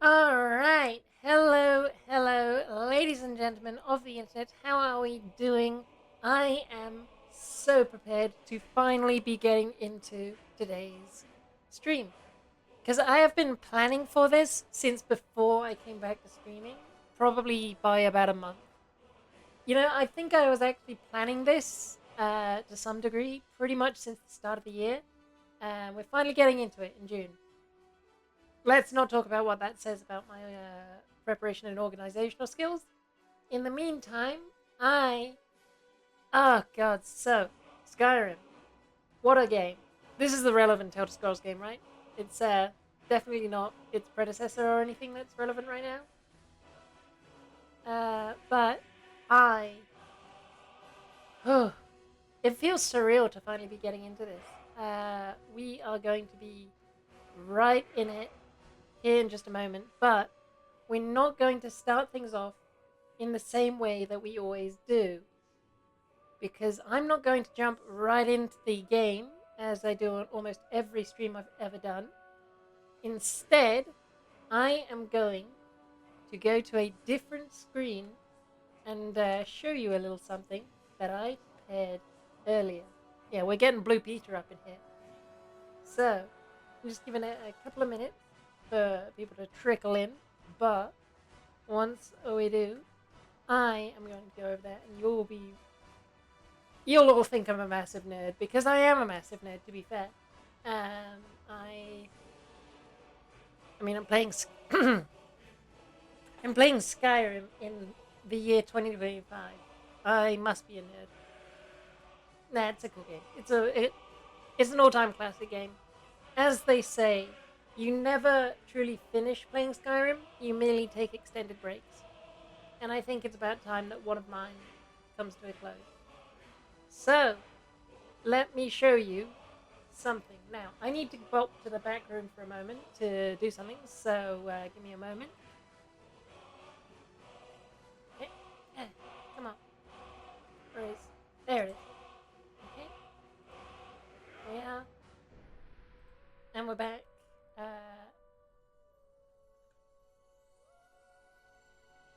Alright, hello, ladies and gentlemen of the internet. How are we doing? I am so prepared to finally be getting into today's stream. Because I have been planning for this since before I came back to streaming, probably by about a month. I think I was actually planning this to some degree pretty much since the start of the year. And we're finally getting into it in June. Let's not talk about what that says about my preparation and organizational skills. In the meantime, I. Oh, God, so. Skyrim. What a game. This is the relevant Elder Scrolls game, right? It's definitely not its predecessor or anything that's relevant right now. But I. Oh, it feels surreal to finally be getting into this. We are going to be right in it here in just a moment, but we're not going to start things off in the same way that we always do. Because I'm not going to jump right into the game as I do on almost every stream I've ever done. Instead, I am going to go to a different screen and show you a little something that I prepared earlier. Yeah, we're getting Blue Peter up in here. So, I'm just giving it a couple of minutes for people to trickle in. But once we do, I am going to go over there and you'll all think I'm a massive nerd because I am a massive nerd, to be fair. Um, I, I mean, I'm playing Skyrim in the year 2025. I must be a nerd. Nah, it's a cool game. It's an all-time classic game. As they say, you never truly finish playing Skyrim. You merely take extended breaks. And I think it's about time that one of mine comes to a close. So, let me show you something. Now, I need to go up to the back room for a moment to do something, so give me a moment. Okay. Come on. Where is... There it is. Okay. We are. And we're back.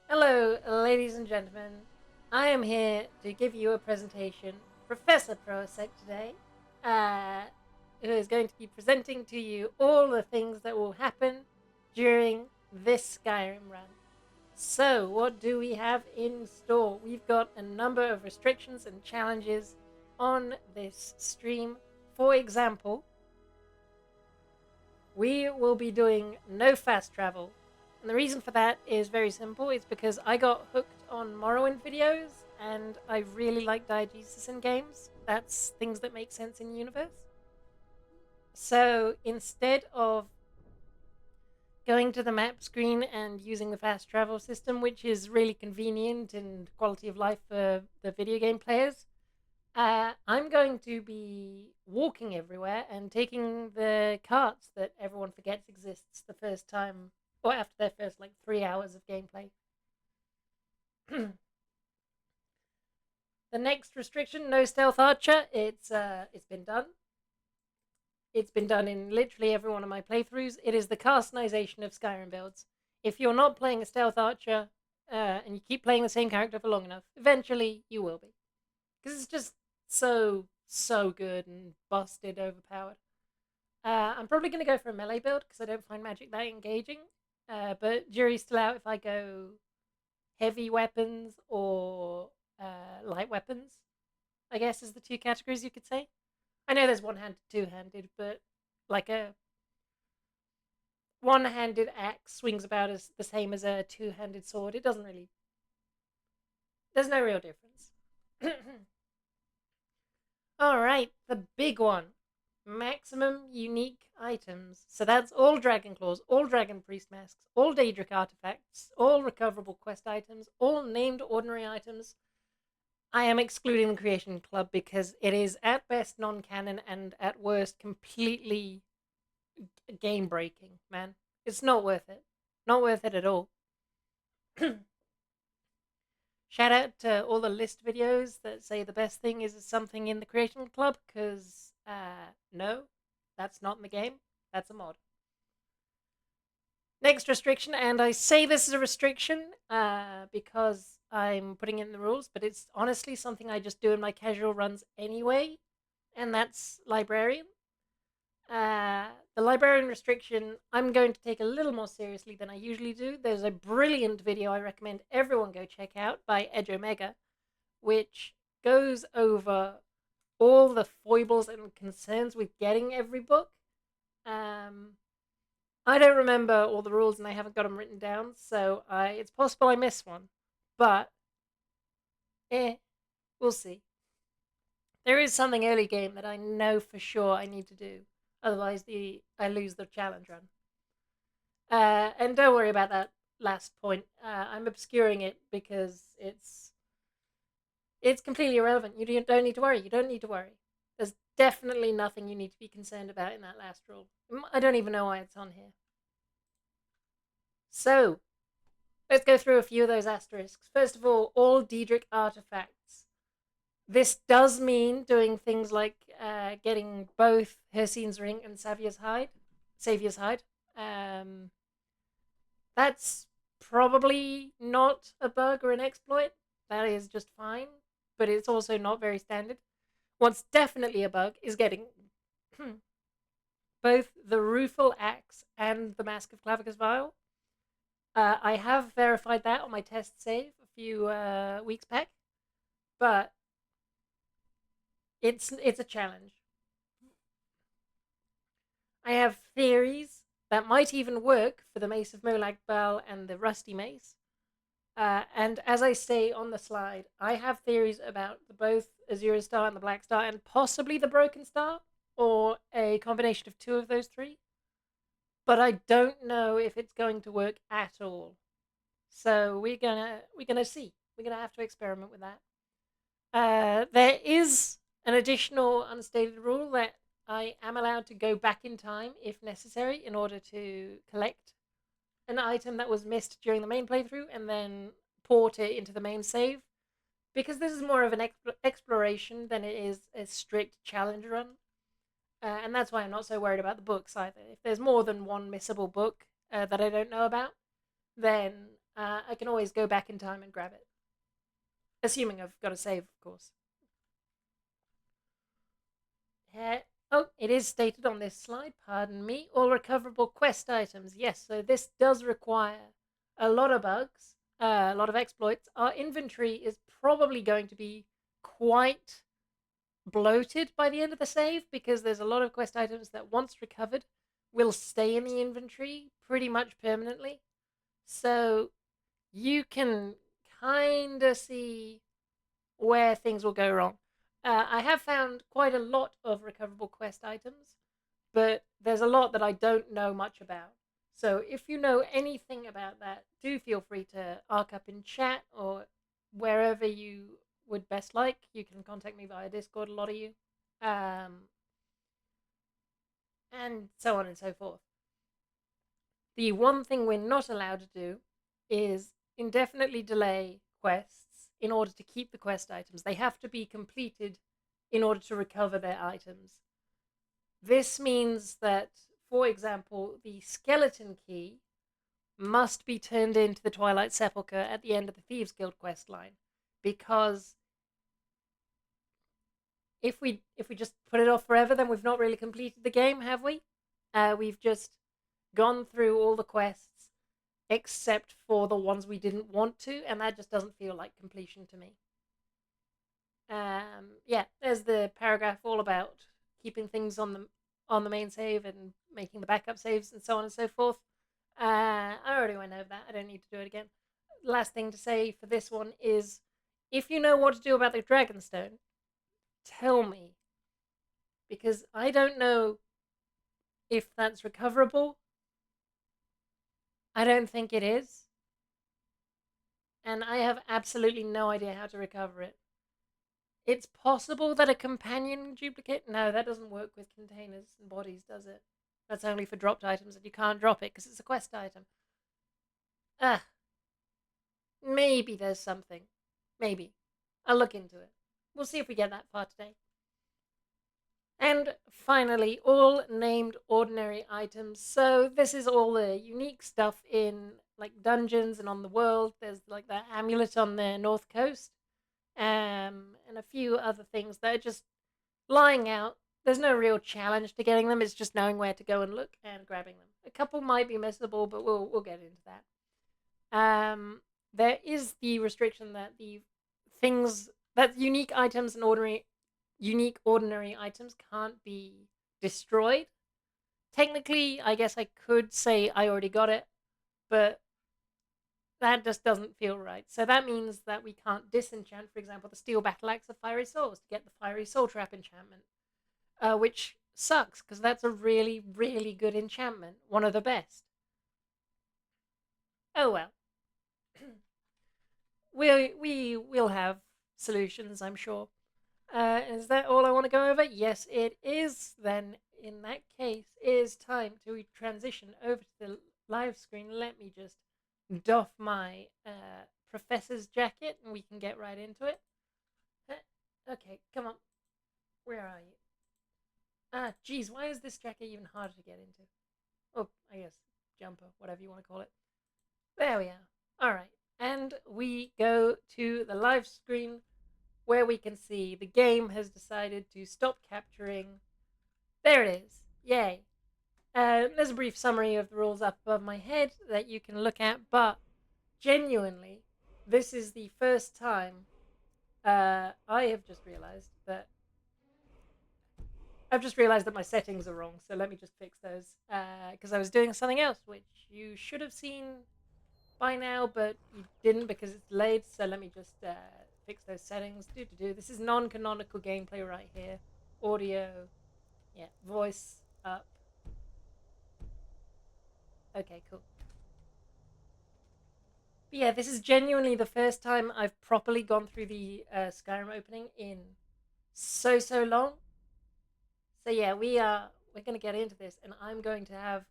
Hello, ladies and gentlemen. I am here to give you a presentation. Professor Prosek today, who is going to be presenting to you all the things that will happen during this Skyrim run. So, what do we have in store? We've got a number of restrictions and challenges on this stream. For example, we will be doing no fast travel. And the reason for that is very simple. It's because I got hooked on Morrowind videos and I really like diegesis in games. That's things that make sense in the universe. So instead of going to the map screen and using the fast travel system, which is really convenient and quality of life for the video game players, I'm going to be walking everywhere and taking the carts that everyone forgets exists the first time, or after their first 3 hours of gameplay. The next restriction, no stealth archer. It's been done. It's been done in literally every one of my playthroughs. It is the customization of Skyrim builds. If you're not playing a stealth archer and you keep playing the same character for long enough, eventually you will be, because it's just so good and busted overpowered. I'm probably going to go for a melee build because I don't find magic that engaging. But jury's still out if I go heavy weapons or light weapons, I guess, is the two categories you could say. I know there's one-handed, two-handed, but like a one-handed axe swings about as the same as a two-handed sword. It doesn't really... There's no real difference. Alright, the big one. Maximum unique items. So that's all Dragon Claws, all Dragon Priest masks, all Daedric artifacts, all recoverable quest items, all named ordinary items. I am excluding the Creation Club because it is at best non-canon and at worst completely game-breaking, man. It's not worth it. Not worth it at all. Shout out to all the list videos that say the best thing is something in the Creation Club, because no, that's not in the game. That's a mod. Next restriction, and I say this is a restriction because I'm putting in the rules, but it's honestly something I just do in my casual runs anyway, and that's librarian. The librarian restriction, I'm going to take a little more seriously than I usually do. There's a brilliant video I recommend everyone go check out by Edge Omega, which goes over all the foibles and concerns with getting every book. Um, I don't remember all the rules and I haven't got them written down, so it's possible I miss one. But, we'll see. There is something early game that I know for sure I need to do. Otherwise, I lose the challenge run. And don't worry about that last point. I'm obscuring it because it's completely irrelevant. You don't need to worry. You don't need to worry. There's definitely nothing you need to be concerned about in that last rule. I don't even know why it's on here. So, let's go through a few of those asterisks. First of all Daedric artifacts. This does mean doing things like getting both Hircine's Ring and Saviour's Hide. Um, that's probably not a bug or an exploit. That is just fine, but it's also not very standard. What's definitely a bug is getting both the Rueful Axe and the Mask of Clavicus Vial. I have verified that on my test save a few weeks back, but it's a challenge. I have theories that might even work for the Mace of Molag Bal and the Rusty Mace. And as I say on the slide, I have theories about both Azura Star and the Black Star, and possibly the Broken Star, or a combination of two of those three. But I don't know if it's going to work at all. So we're gonna see. We're gonna have to experiment with that. There is an additional unstated rule that I am allowed to go back in time if necessary in order to collect an item that was missed during the main playthrough and then port it into the main save. Because this is more of an exploration than it is a strict challenge run. And that's why I'm not so worried about the books either. If there's more than one missable book that I don't know about, then I can always go back in time and grab it. Assuming I've got a save, of course. Oh, it is stated on this slide, pardon me. All recoverable quest items. Yes, so this does require a lot of bugs, a lot of exploits. Our inventory is probably going to be quite bloated by the end of the save because there's a lot of quest items that once recovered will stay in the inventory pretty much permanently. So you can kind of see where things will go wrong. I have found quite a lot of recoverable quest items, but there's a lot that I don't know much about. So if you know anything about that, do feel free to arc up in chat or wherever you would best like. You can contact me via Discord, a lot of you. And so on and so forth. The one thing we're not allowed to do is indefinitely delay quests in order to keep the quest items. They have to be completed in order to recover their items. This means that, for example, the skeleton key must be turned into the Twilight Sepulchre at the end of the Thieves Guild quest line, because if we just put it off forever, then we've not really completed the game, have we? We've just gone through all the quests except for the ones we didn't want to, and that just doesn't feel like completion to me. Yeah, there's the paragraph all about keeping things on the main save and making the backup saves and so on and so forth. I already went over that. I don't need to do it again. Last thing to say for this one is, if you know what to do about the Dragonstone, tell me, because I don't know if that's recoverable. I don't think it is, and I have absolutely no idea how to recover it. It's possible that a companion duplicate... No, that doesn't work with containers and bodies, does it? That's only for dropped items, and you can't drop it because it's a quest item. Maybe there's something. Maybe. I'll look into it. We'll see if we get that far today. And finally, all named ordinary items. So this is all the unique stuff in like dungeons and on the world. There's like that amulet on the north coast, and a few other things that are just lying out. There's no real challenge to getting them. It's just knowing where to go and look and grabbing them. A couple might be missable, but we'll get into that. There is the restriction that the things that unique items and ordinary items can't be destroyed. Technically, I guess I could say I already got it, but that just doesn't feel right. So that means that we can't disenchant, for example, the steel battle axe of fiery souls to get the fiery soul trap enchantment, which sucks because that's a really, really good enchantment, one of the best. Oh well, we'll have solutions, I'm sure. Is that all I want to go over? Yes, it is. Then, in that case, it is time to transition over to the live screen. Let me just doff my professor's jacket and we can get right into it. Okay, come on. Where are you? Ah, geez, why is this jacket even harder to get into? Oh, I guess jumper, whatever you want to call it. There we are. All right. And we go to the live screen where we can see the game has decided to stop capturing. There it is. Yay. There's a brief summary of the rules up above my head that you can look at, but genuinely, this is the first time I have just realized that my settings are wrong. So let me just fix those because I was doing something else, which you should have seen by now, but you didn't because it's delayed. So let me just fix those settings. This is non-canonical gameplay right here. Audio, yeah, voice up. Okay, cool. But yeah, this is genuinely the first time I've properly gone through the Skyrim opening in so long. So yeah, we're gonna get into this, and I'm going to have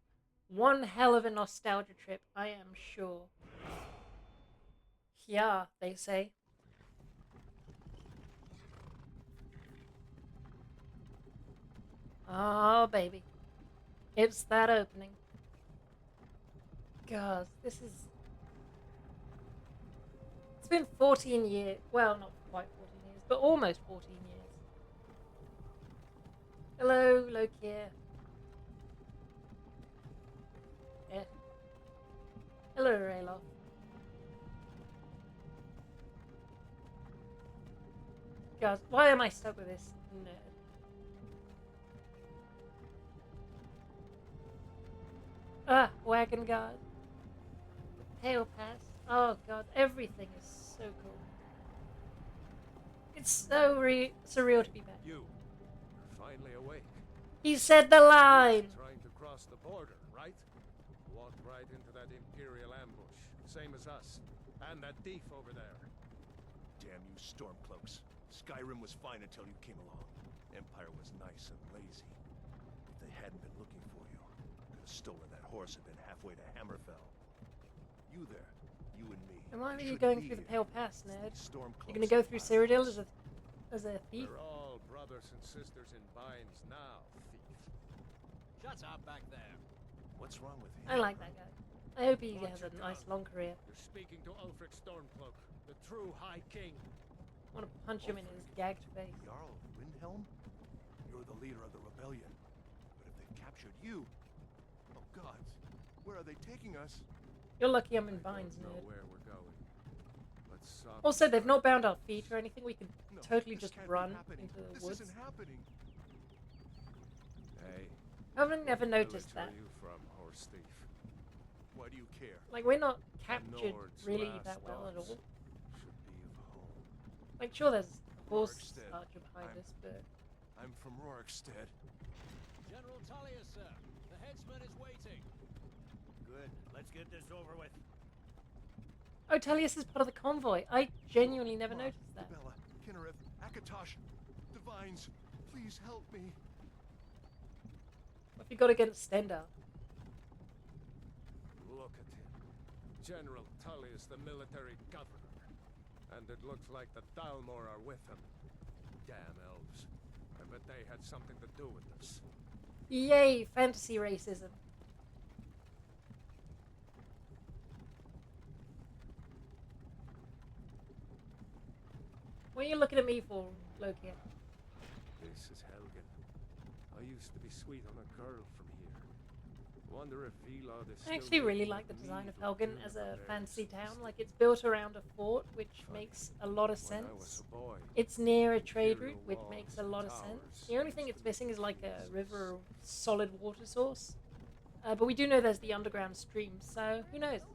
one hell of a nostalgia trip, I am sure. Yeah, they say. Oh baby, it's that opening. God, this is. It's been 14 years. Well, not quite 14 years, but almost 14 years. Hello, Lokier. Yeah. Hello, Rayloff. God, why am I stuck with this nerd? Ah, Wagon Guard. Pale Pass. Oh god, everything is so cool. It's so surreal to be back. You're finally awake. He said the line! Trying to cross the border, right? Walked right into that Imperial ambush, same as us. And that thief over there. Damn you Stormcloaks. Skyrim was fine until you came along. Empire was nice and lazy. If they hadn't been looking for you, could have stolen that horse and been halfway to Hammerfell. You there, you and me. And why are you going through the Pale Pass, nerd? Stormcloaks You're gonna go through Cyrodiil as a thief? We're all brothers and sisters in binds now, thief. Shut up back there. What's wrong with him? I like that guy. I hope he has a nice long career. You're speaking to Ulfric Stormcloak, the true High King. I want to punch him in his gagged face. Jarl of Windhelm? You're the leader of the rebellion. But if they've captured you... Oh gods, where are they taking us? You're lucky I'm in binds, Know nerd. where we're going. Let's Also, they've not bound our feet or anything. We could No, totally this just can't be run happening. into the This woods. isn't happening. Hey. I've never noticed Where that. are you from, horse thief? Why do you care? Like, we're not captured Nord's really last that well at dogs all. should be of home. Like, sure, there's a horse Rorikstead. archer behind us, but I'm from Rorikstead. General Tullius, sir. The headsman is waiting. Good. Let's get this over with. oh, Tullius is part of the convoy. I genuinely never Mom, noticed that. Bella, Kinnereth, Akatosh, Divines, please help me. What have you got against Stendar? Look at him. General Tullius, the military governor. And it looks like the Thalmor are with him. Damn elves. I bet they had something to do with this. Yay, fantasy racism. What are you looking at me for, Loki? This is Helgen. I used to be sweet on a girl from here. Wonder if Vilod is I still actually really living like the with design of Needle Helgen Dune as up a there fantasy since town. the- Like, it's built around a fort, which Funny. makes a lot of When I was sense. a boy, It's near a trade Imperial route, which walls makes a and lot of towers sense. The only thing used it's to missing is look like a Jesus. river or solid water source. But we do know there's the underground stream, so who knows? We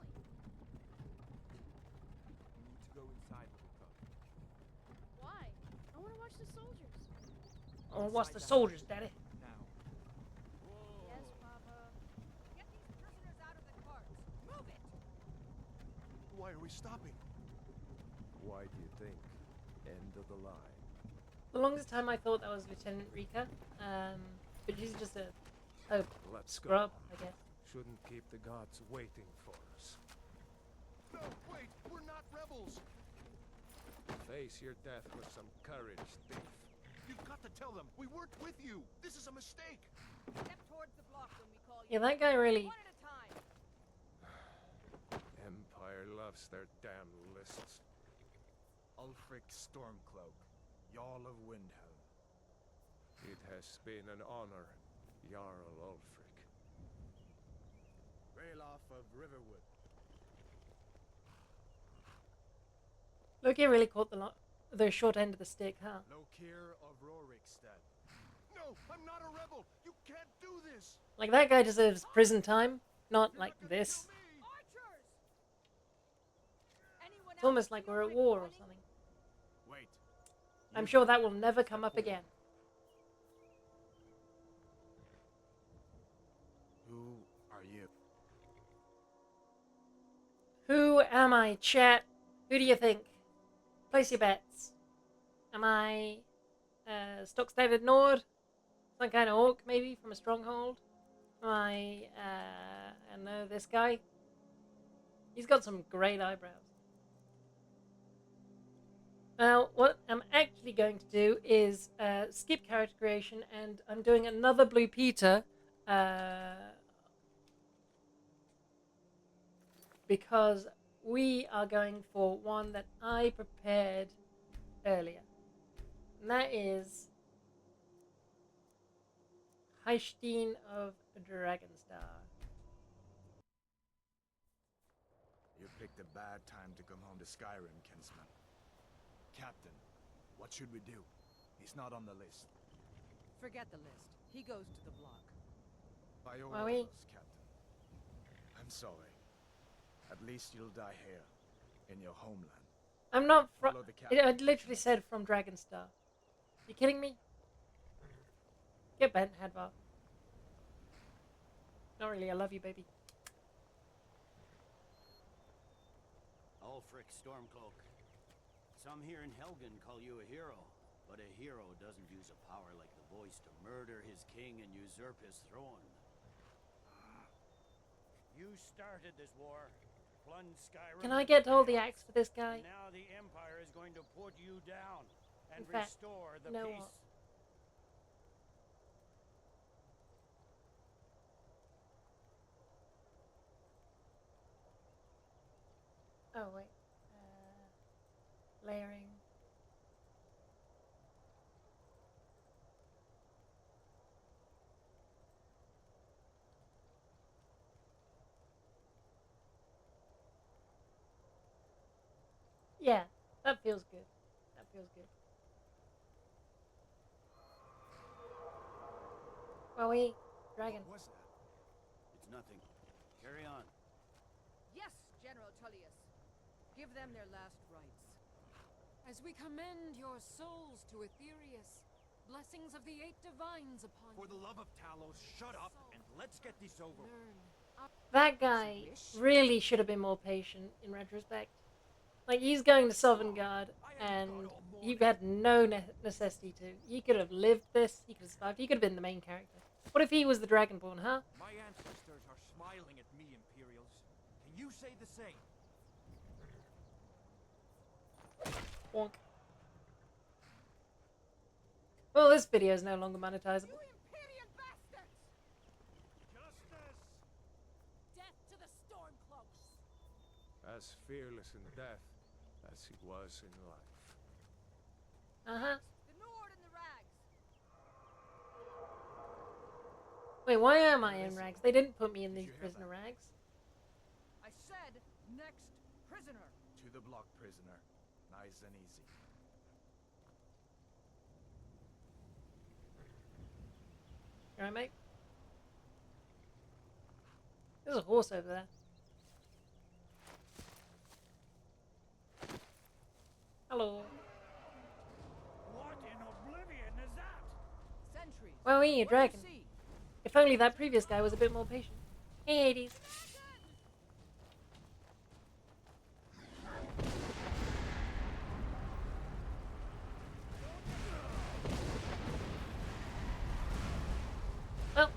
need to go inside, little cub. Why? I want to watch the soldiers. Or what's the Inside soldiers, house. Daddy? Now. Yes, Papa. Get these prisoners out of the carts. Move it! Why are we stopping? Why do you think? End of the line. The longest time I thought that was Lieutenant Rika, but she's just a Let's scrub, go. I guess. Shouldn't keep the gods waiting for us. No, wait! We're not rebels! Face your death with some courage, thief. You've got to tell them! We weren't with you! This is a mistake! Step towards the block when we call you. Yeah, that guy really. One at a time. Empire loves their damn lists. Ulfric Stormcloak, Jarl of Windhelm. It has been an honor, Jarl Ulfric. Ralof of Riverwood. Loki really caught the short end of the stick, huh? Lokir of Rorikstead. No! I'm not a rebel! You can't do this! Like, that guy deserves prison time, not like this. Archers! Anyone It's almost like we're at war or something. Wait. I'm sure that will never come up again. Who are you? Who am I, chat? Who do you think? Place your bets. Am I stock standard Nord? Some kind of orc, maybe, from a stronghold? Am I don't know, this guy? He's got some great eyebrows. Now, what I'm actually going to do is skip character creation, and I'm doing another Blue Peter because we are going for one that I prepared earlier. And that is Heishtein of Dragonstar. You picked a bad time to come home to Skyrim, kinsman. Captain, what should we do? He's not on the list. Forget the list. He goes to the block. By your Are we? orders, Captain. I'm sorry. At least you'll die here, in your homeland. I'm not from. Follow the captain. I literally said from Dragonstar. You kidding me? Get bent, Hadvar. Not really. I love you, baby. Ulfric Stormcloak. Some here in Helgen call you a hero, but a hero doesn't use a power like the voice to murder his king and usurp his throne. You started this war, plunged Skyrim. Can I into get to hold the chaos, axe for this guy? and now the Empire is going to put you down and In fact, restore the you know peace. what? Oh wait. Layering. Yeah, that feels good. That feels good. Well, we dragon. What was that? It's nothing. Carry on. Yes, General Tullius. Give them their last rites. As we commend your souls to Aetherius, blessings of the eight divines upon For you. the love of Talos, shut up and let's get this over with. Learn. That guy really should have been more patient in retrospect. Like, he's going to Sovngarde, and he had no necessity to. He could have lived this, he could have survived, he could have been the main character. What if he was the Dragonborn, huh? My ancestors are smiling at me, Imperials. Can you say the same? Wonk. Well, this video is no longer monetizable. You Imperial bastards! Justice! Death to the Stormcloaks! As fearless in death as he was in life. Uh-huh. The Nord and the Rags! Wait, why am I in rags? They didn't put me in these prisoner rags. I said next prisoner. To the block, prisoner. Nice and easy. Alright, mate? There's a horse over there. Hello. What in oblivion is that? Sentries. Well, we need a What do you dragon. see? If only that previous guy was a bit more patient. Hey, Hades. Well,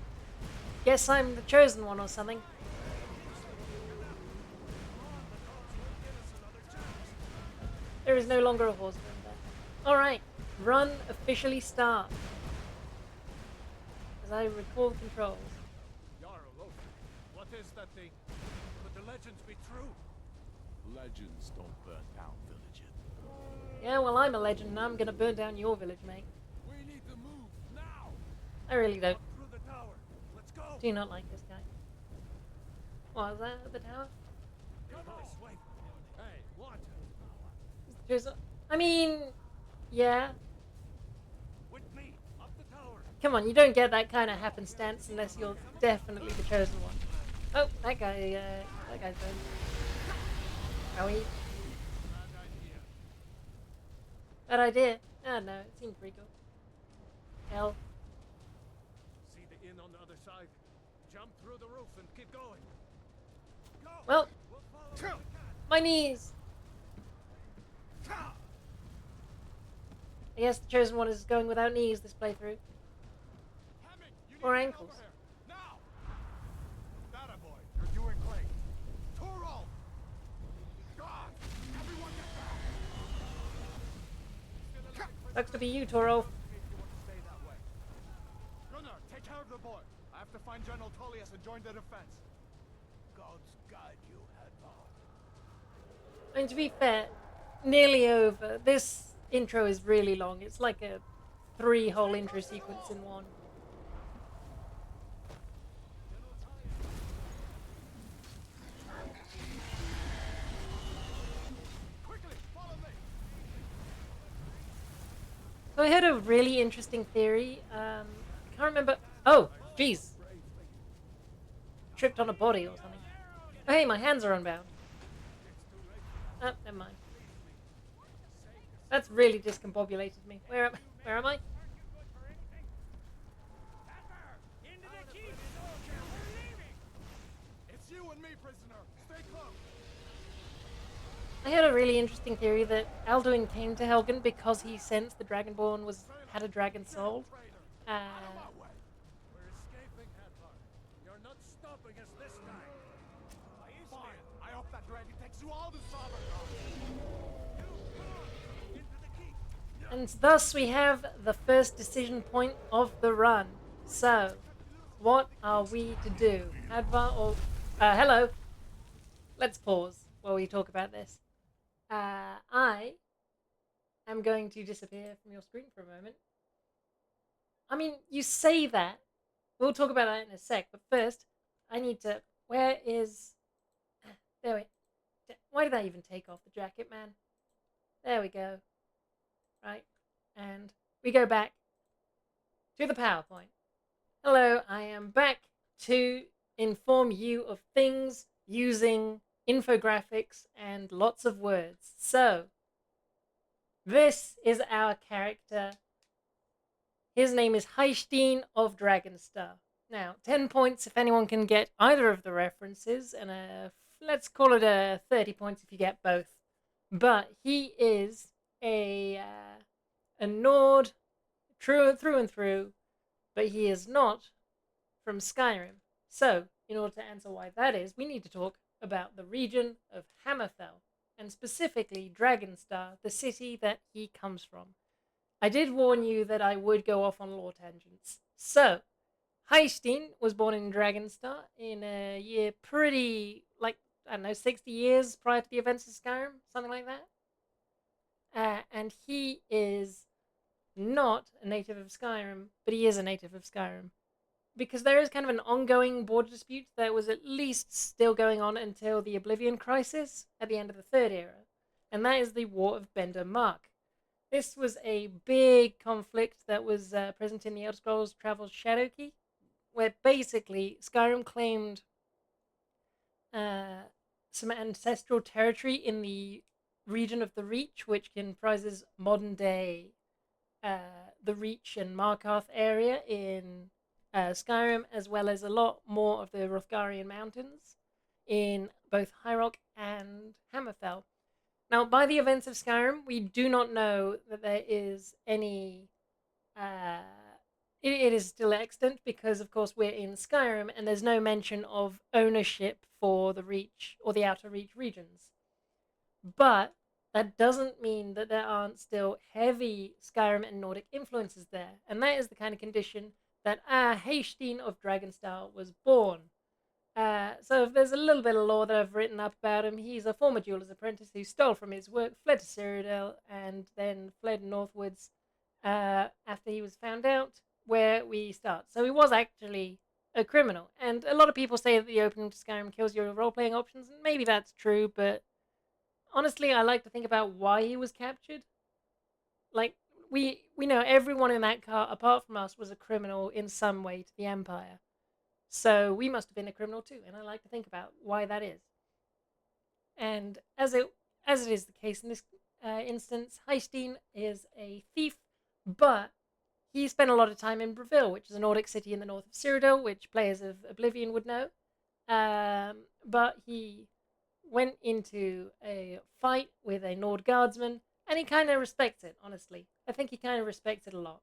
guess I'm the chosen one or something. There is no longer a horseman there. Alright, run officially start. As I recall the controls. Jarl Lothar, what is that thing? Could the legends be true? Legends don't burn down villages. Yeah, well, I'm a legend and I'm gonna burn down your village, mate. We need to move now. I really don't. Through the tower. Let's go. Do not like this guy. What, is that at the tower? Come on. Wait. Hey, what? I mean, yeah. With me. Up the tower. Come on, you don't get that kind of happenstance unless you're definitely the chosen one. Oh, that guy's dead. Are we? Bad idea. Bad idea. Ah, no, it seemed pretty cool. Hell. See the inn on the other side. Jump through the roof and keep going. Go. Well, We'll follow. my knees. I guess the chosen one is going without knees this playthrough. Or ankles. Now! That boy, you're doing great. Toro! God! Everyone get back! Sucks to be you, Toro. If you want to stay that way. Gunnar, take care of the boy. I have to find General Tullius and join the defense. Gods guide you, Hadvar. I mean, to be fair, nearly over. This intro is really long. It's like a 3-whole intro sequence in one. Quickly, follow me! So I heard a really interesting theory. I can't remember. Oh, jeez. Tripped on a body or something. Oh, hey, my hands are unbound. Oh, never mind. That's really discombobulated me. Where am I? It's you and me, prisoner. Stay close. I had a really interesting theory that Alduin came to Helgen because he sensed the Dragonborn had a dragon soul. We're escaping, Hadvar. You're not stopping us this time. Fine. I hope that dragon takes you all to Summer. Into the keep. And thus we have the first decision point of the run. So, what are we to do? Hadvar or... hello. Let's pause while we talk about this. I am going to disappear from your screen for a moment. I mean, you say that. We'll talk about that in a sec. But first, I need to... Where is... There we... Why did I even take off the jacket, man? There we go. Right. And we go back to the PowerPoint. Hello, I am back to inform you of things using infographics and lots of words. So, this is our character. His name is Heisteen of Dragonstar. Now, 10 points if anyone can get either of the references, and let's call it a 30 points if you get both. But he is a Nord through and through, but he is not from Skyrim. So, in order to answer why that is, we need to talk about the region of Hammerfell, and specifically Dragonstar, the city that he comes from. I did warn you that I would go off on lore tangents. So, Heistin was born in Dragonstar in a year pretty, like, I don't know, 60 years prior to the events of Skyrim, something like that. And he is not a native of Skyrim, but he is a native of Skyrim. Because there is kind of an ongoing border dispute that was at least still going on until the Oblivion Crisis at the end of the Third Era, and that is the War of Bender Mark. This was a big conflict that was present in the Elder Scrolls Travel's Shadowkey, where basically Skyrim claimed some ancestral territory in the region of the Reach, which comprises modern day the Reach and Markarth area in Skyrim, as well as a lot more of the Hrothgarian Mountains in both High Rock and Hammerfell. Now, by the events of Skyrim, we do not know that there is any. It is still extant because, of course, we're in Skyrim and there's no mention of ownership for the Reach or the Outer Reach regions. But that doesn't mean that there aren't still heavy Skyrim and Nordic influences there. And that is the kind of condition that Haystein of Dragonstar was born. So if there's a little bit of lore that I've written up about him, he's a former jeweler's apprentice who stole from his work, fled to Cyrodiil, and then fled northwards after he was found out, where we start. So he was actually a criminal. And a lot of people say that the opening to Skyrim kills your role-playing options, and maybe that's true, but honestly, I like to think about why he was captured. Like, we know everyone in that car, apart from us, was a criminal in some way to the Empire. So we must have been a criminal too, and I like to think about why that is. And as it is the case in this instance, Heistin is a thief, but he spent a lot of time in Breville, which is a Nordic city in the north of Cyrodiil, which players of Oblivion would know. But he went into a fight with a Nord guardsman, and he kind of respects it, honestly. I think he kind of respects it a lot.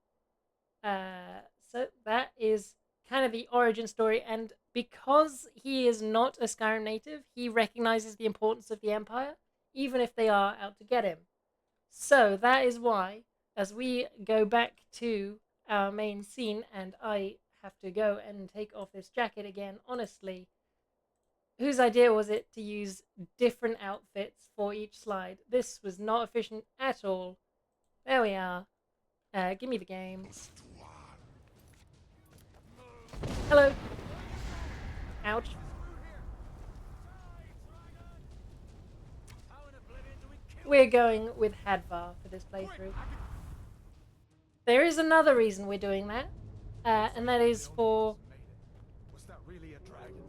So that is kind of the origin story, and because he is not a Skyrim native, he recognizes the importance of the Empire, even if they are out to get him. So that is why, as we go back to our main scene, and I have to go and take off this jacket again, honestly, whose idea was it to use different outfits for each slide? This was not efficient at all. There we are. Give me the game. Hello. Ouch. We're going with Hadvar for this playthrough. There is another reason we're doing that, and that is for... Was that really a dragon?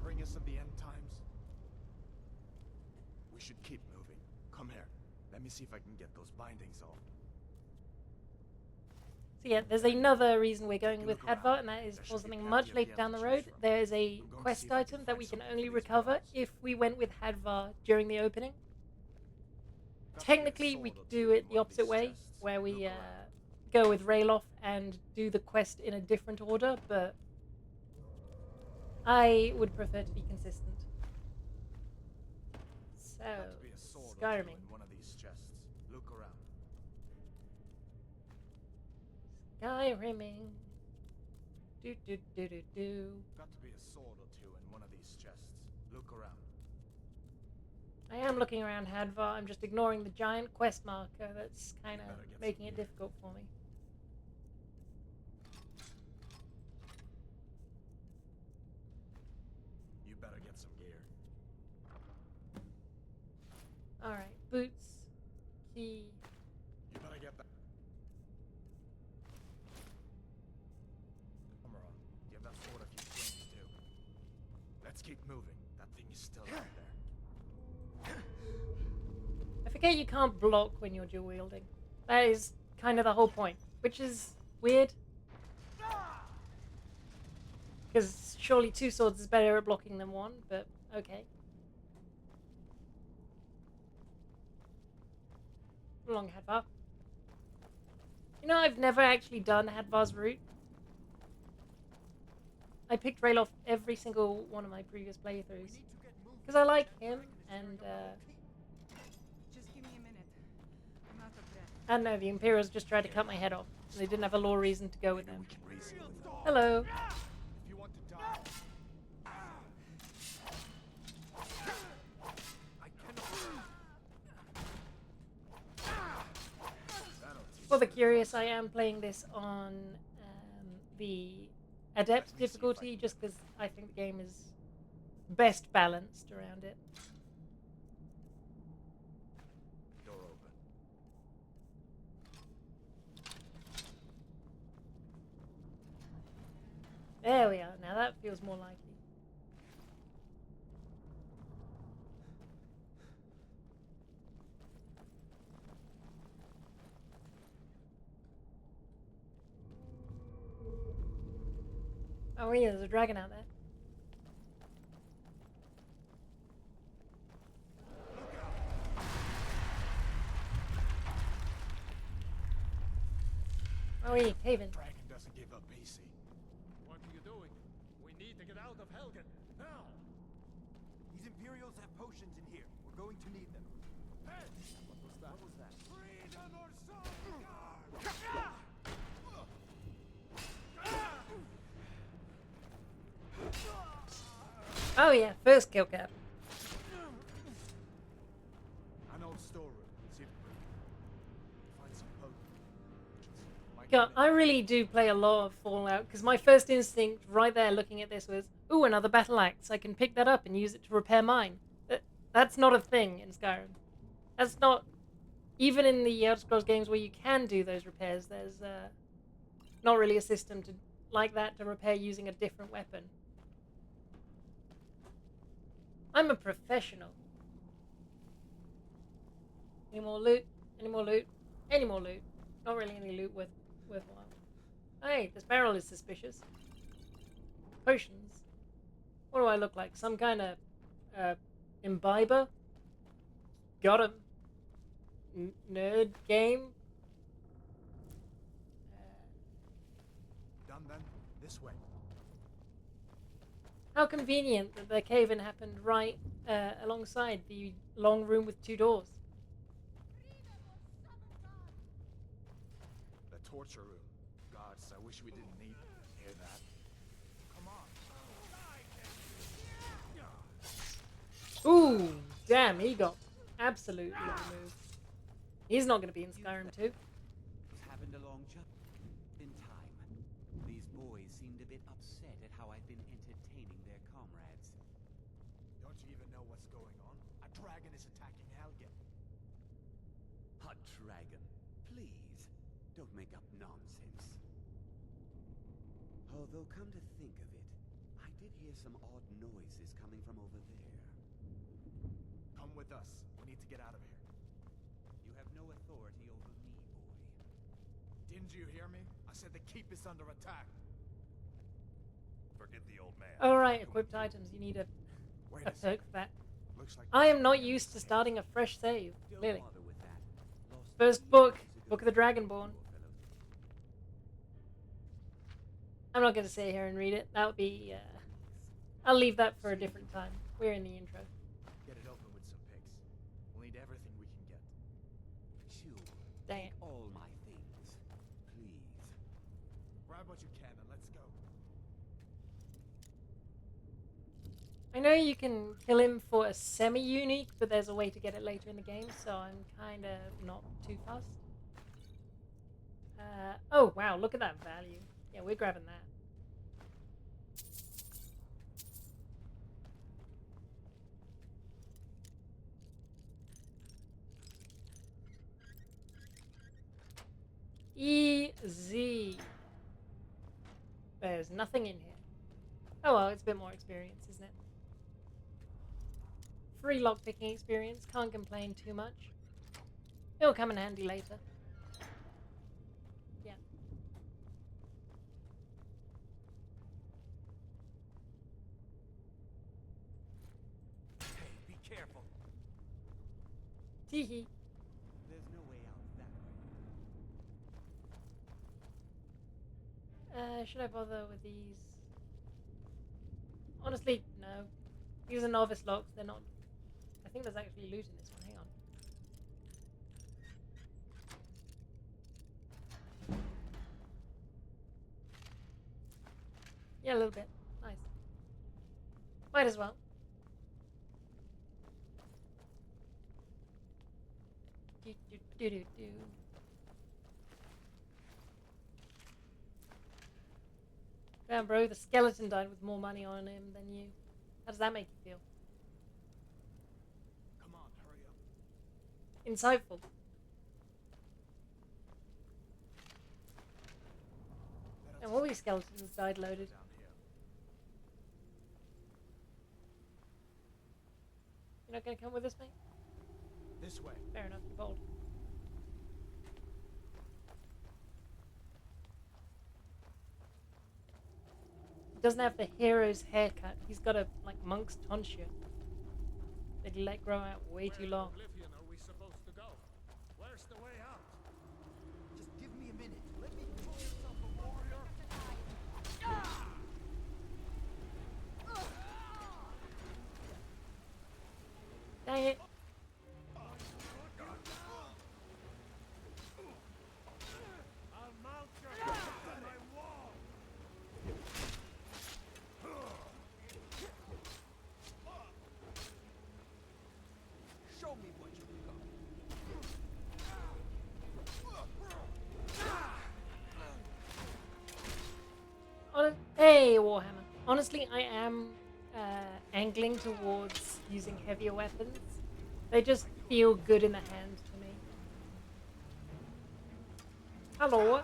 Bring us of the end times? We should keep moving. Come here. Let me see if I can get those bindings off. So yeah, there's another reason we're going with Hadvar, and that is for something much later down the road. There is a quest item that we can only recover if we went with Hadvar during the opening. Technically, we could do it the opposite way, where we go with Rayloff and do the quest in a different order, but I would prefer to be consistent. So, Skyriming. One of these chests. Look around. Skyriming. Do do do do do. Got to be a sword or two in one of these chests. Look around. I am looking around Hadvar. I'm just ignoring the giant quest marker that's kind of making it difficult for me. You better get some gear. Alright, boots, key. You better get that. Come on, give that sword a few swings too. Let's keep moving. That thing is still out there. I forget you can't block when you're dual wielding. That is kind of the whole point, which is weird. Because surely two swords is better at blocking than one, but okay. Long Hadvar. You know, I've never actually done Hadvar's route. I picked Rayloff every single one of my previous playthroughs. Because I like him, and Just give me a minute. I'm out of breath. I don't know, the Imperials just tried to cut my head off. They didn't have a law reason to go with Maybe them. we can reason with them. Hello. If you want to die, I cannot. That'll teach For the you to curious, I am playing this on the Adept difficulty just because I think the game is best balanced around it. Door open. There we are. Now that feels more likely. Oh yeah, there's a dragon out there. Oh yeah, Haven. Dragon doesn't give up easy. What are you doing? We need to get out of Helgen. Now! These Imperials have potions in here. We're going to need them. Hey! What was that? What was that? Freedom or Sovngarde! Oh yeah, first kill cap. An old storeroom. See if we can find some potions. Might God, come in I really do play a lot of Fallout because my first instinct right there looking at this was, ooh, another battle axe. I can pick that up and use it to repair mine. That's not a thing in Skyrim. That's not... Even in the Elder Scrolls games where you can do those repairs, there's not really a system like that to repair using a different weapon. I'm a professional. Any more loot? Any more loot? Any more loot? Not really any loot worthwhile. Hey, this barrel is suspicious. Potions. What do I look like? Some kind of imbiber? Got him. Nerd game? Done then? This way. How convenient that the cave-in happened right alongside the long room with two doors. The torture room. Gods, I wish we didn't need hear that. Come on. Ooh, damn, he got absolutely removed. He's not going to be in Skyrim 2. Was happened along just in time. These boys seemed a bit upset at how I've been entertaining their comrades. Don't you even know what's going on? A dragon is attacking Helgen. A dragon. Please, don't make up nonsense. Although, come to think of it, I did hear some odd noises coming from over there. Come with us. We need to get out of here. You have no authority over me, boy. Didn't you hear me? I said the keep is under attack. Forget the old man. Alright, equipped items. You need a Wait perk for that. Looks like I am not used to starting a fresh save, Don't clearly. bother with that. Lost First years book, ago. Book of the Dragonborn. Poor fellow. I'm not going to sit here and read it. That would be... I'll leave that for a different time. We're in the intro. Get it open with some picks. We'll need everything we can get. Sure. Dang it. Take all my things, please. Grab what you can and let's go. I know you can kill him for a semi-unique, but there's a way to get it later in the game, so I'm kind of not too fussed. Oh, wow, look at that value. Yeah, we're grabbing that. Easy. There's nothing in here. Oh well, it's a bit more experience, isn't it? Free lockpicking experience, can't complain too much. It'll come in handy later. Yeah. Hey, be careful. Teehee. There's no way out that way. Should I bother with these? Honestly, no. These are novice locks, they're not... I think there's actually loot in this one, hang on. Yeah, a little bit. Nice. Might as well. Do, do, do, do, do. Damn, bro, the skeleton died with more money on him than you. How does that make you feel? Come on, hurry up. Insightful. And all these skeletons died loaded. Down here. You're not gonna come with us, mate? This way. Fair enough, you're bold. He doesn't have the hero's haircut. He's got a, like, monk's tonsure. They'd let grow out way too long. Where in Oblivion are we supposed to go? Where's the way out? Just give me a minute. Let me pull yourself a warrior. Dang it. I'll mount your head on my wall. Show me what you've got. Hey, Warhammer. Honestly, I am angling towards using heavier weapons. They just feel good in the hand to me. Hello.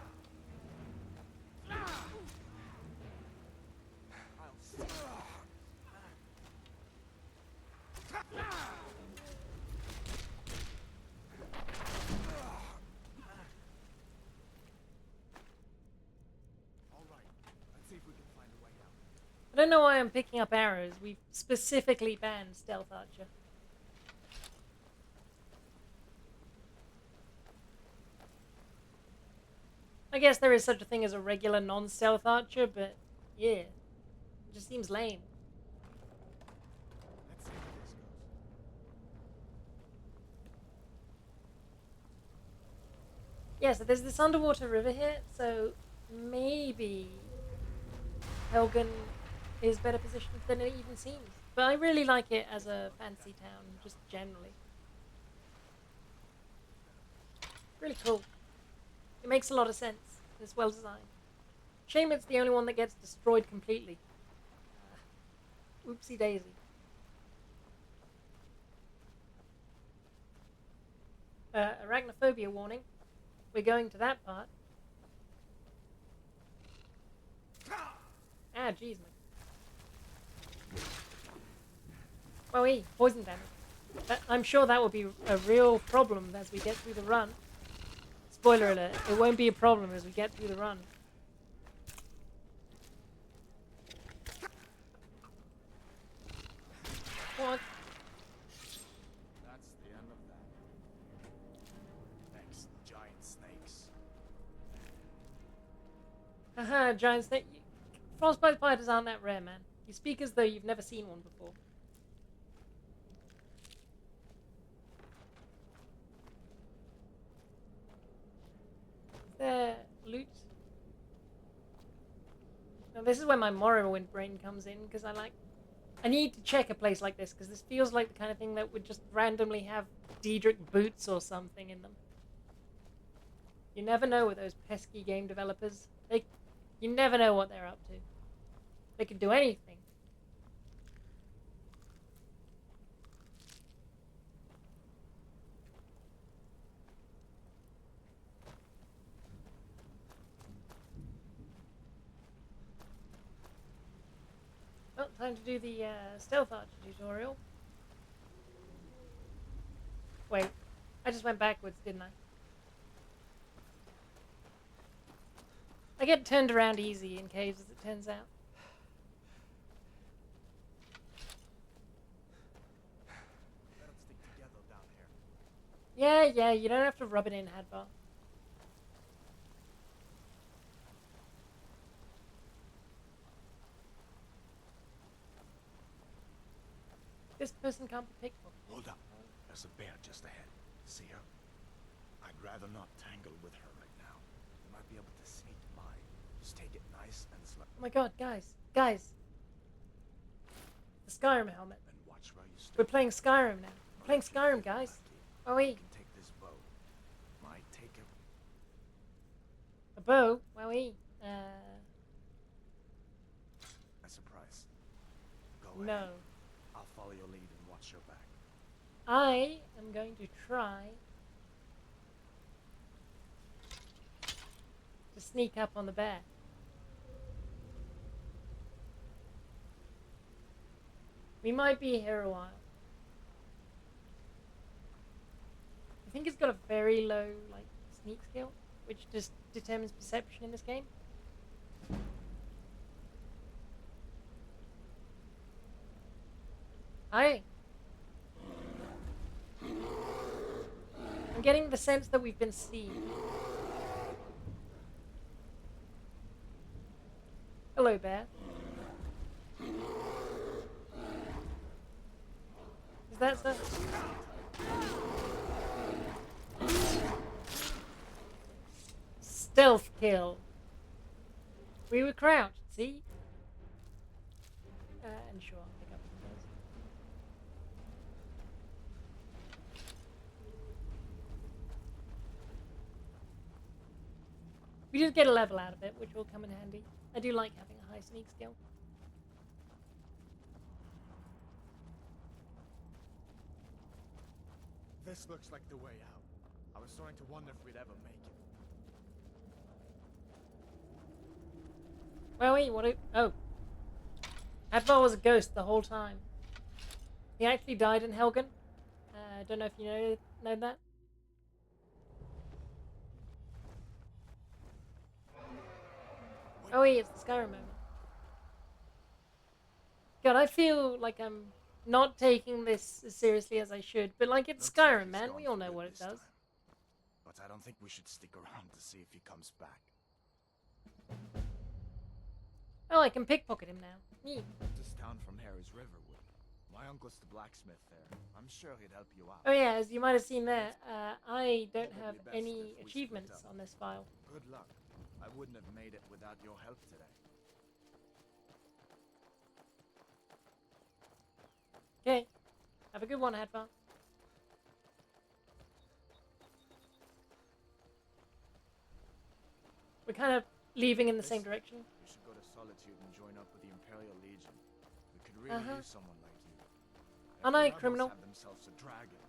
All right. Let's see if we can find a way out. I don't know why I'm picking up arrows. We've specifically banned Stealth Archer. I guess there is such a thing as a regular non-stealth archer, but yeah, it just seems lame. Let's see where this goes. Yeah, so there's this underwater river here, so maybe Helgen is better positioned than it even seems. But I really like it as a fancy town, just generally. Really cool. It makes a lot of sense. It's well designed. Shame it's the only one that gets destroyed completely. Oopsie daisy. Arachnophobia warning. We're going to that part. Ah, jeez, man. Well, poison damage. I'm sure that will be a real problem as we get through the run. Spoiler alert, it won't be a problem as we get through the run. What? That's the end of that. Thanks, giant snakes. Haha, giant snake. Frostbite spiders aren't that rare, man. You speak as though you've never seen one before. Is there loot? Now this is where my Morrowind brain comes in, because I need to check a place like this, because this feels like the kind of thing that would just randomly have Daedric boots or something in them. You never know with those pesky game developers. You never know what they're up to. They could do anything. Well, time to do the Stealth Archer tutorial. Wait, I just went backwards, didn't I? I get turned around easy in caves, as it turns out. Let them stick together down here. Yeah, you don't have to rub it in, Hadbar. This person can't be picked for. Hold up. There's a bear just ahead. See her? I'd rather not tangle with her right now. We might be able to sneak by. Just take it nice and slow. Oh my god, guys. Guys. The Skyrim helmet. And watch where you step. We're playing Skyrim now. We're playing Skyrim, guys. Oh, You wait. can take this bow. Might take it. A bow? Wowie. A surprise. Go No. ahead. I'll follow your lead and watch your back. I am going to try to sneak up on the bear. We might be here a while. I think it's got a very low, like, sneak skill, which just determines perception in this game. Hi. I'm getting the sense that we've been seen. Hello, bear. Is that so? Stealth kill. We were crouched, see? And sure, I'll pick up some of those. We did get a level out of it, which will come in handy. I do like having a high sneak skill. This looks like the way out. I was starting to wonder if we'd ever make it. Well, wait, what? Oh. Hadvar was a ghost the whole time. He actually died in Helgen. I don't know if you know that. Oh, wait, it's the Skyrim moment. God, I feel like I'm not taking this as seriously as I should, but like it's Looks like Skyrim, he's man. gone We all for know good what it this does. time. But I don't think we should stick around to see if he comes back. Oh, I can pickpocket him now. Neat. This town from here is Riverwood. My uncle's the blacksmith there. I'm sure he'd help you out. Oh yeah, as you might have seen there, I don't have Probably best any if we split achievements up. on this file. Good luck. I wouldn't have made it without your help today. Okay. Have a good one, Hadvar. We're kind of leaving in the same direction. We should go to Solitude and join up with the Imperial Legion. We could really use someone like you. If Aren't the I a rebels criminal? have themselves a dragon,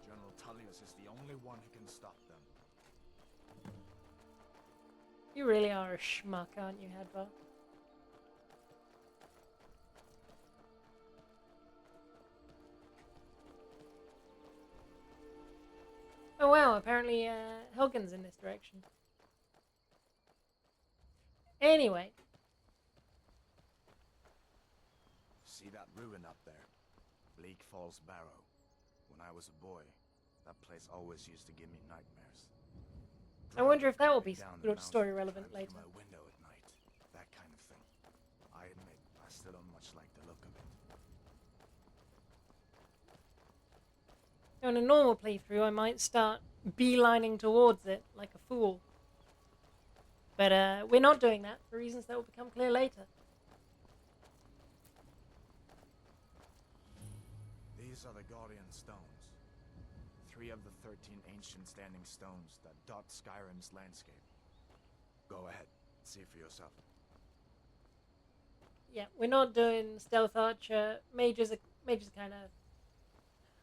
General Tullius is the only one who can stop them. You really are a schmuck, aren't you, Hadvar? Oh wow, apparently Helgen's in this direction. Anyway. See that ruin up there? Bleak Falls Barrow. When I was a boy, that place always used to give me nightmares. I wonder if that will Driving be down the story mountain, relevant climb later. through my window at night. That kind of thing. I admit, I still don't much like the look of it. On a normal playthrough, I might start beelining towards it like a fool. But we're not doing that for reasons that will become clear later. These are the Guardian Stones. 3 of the 13 ancient standing stones that dot Skyrim's landscape. Go ahead, see for yourself. Yeah, we're not doing Stealth Archer. Mages are kind of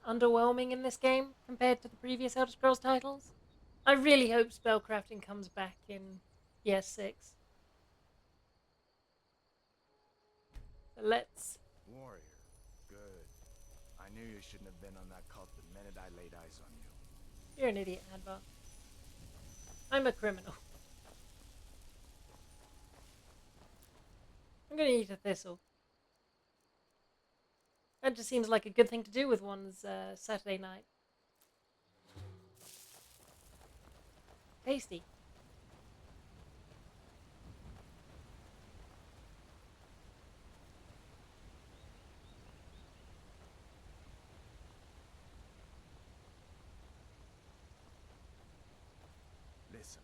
underwhelming in this game compared to the previous Elder Scrolls titles. I really hope spellcrafting comes back in ES6. So let's... Warrior. Good. I knew you shouldn't have been on that cult the minute I laid eyes on you. You're an idiot, Hadvar. I'm a criminal. I'm gonna eat a thistle. That just seems like a good thing to do with one's Saturday night. Tasty. Listen,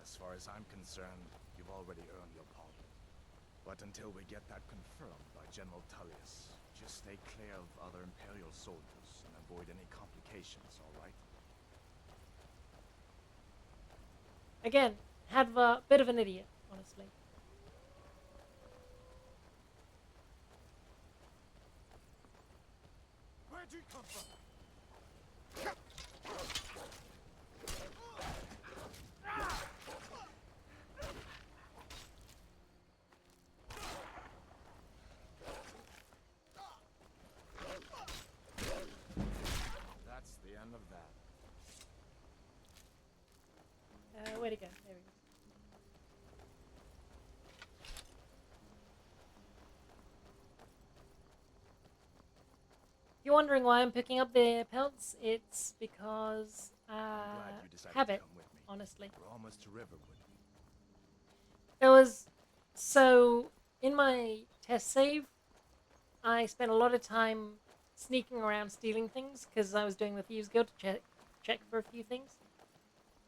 as far as I'm concerned, you've already earned your pardon. But until we get that confirmed by General Tullius, just stay clear of other Imperial soldiers and avoid any complications, all right? Again, had a bit of an idiot, honestly. Where'd you come from? That's the end of that. Where'd it go? There we go. You're wondering why I'm picking up the pelts? It's because I'm glad you decided habit, to come with me. honestly. We're almost to Riverwood. There was so in my test save, I spent a lot of time sneaking around stealing things because I was doing the Thieves Guild to check for a few things,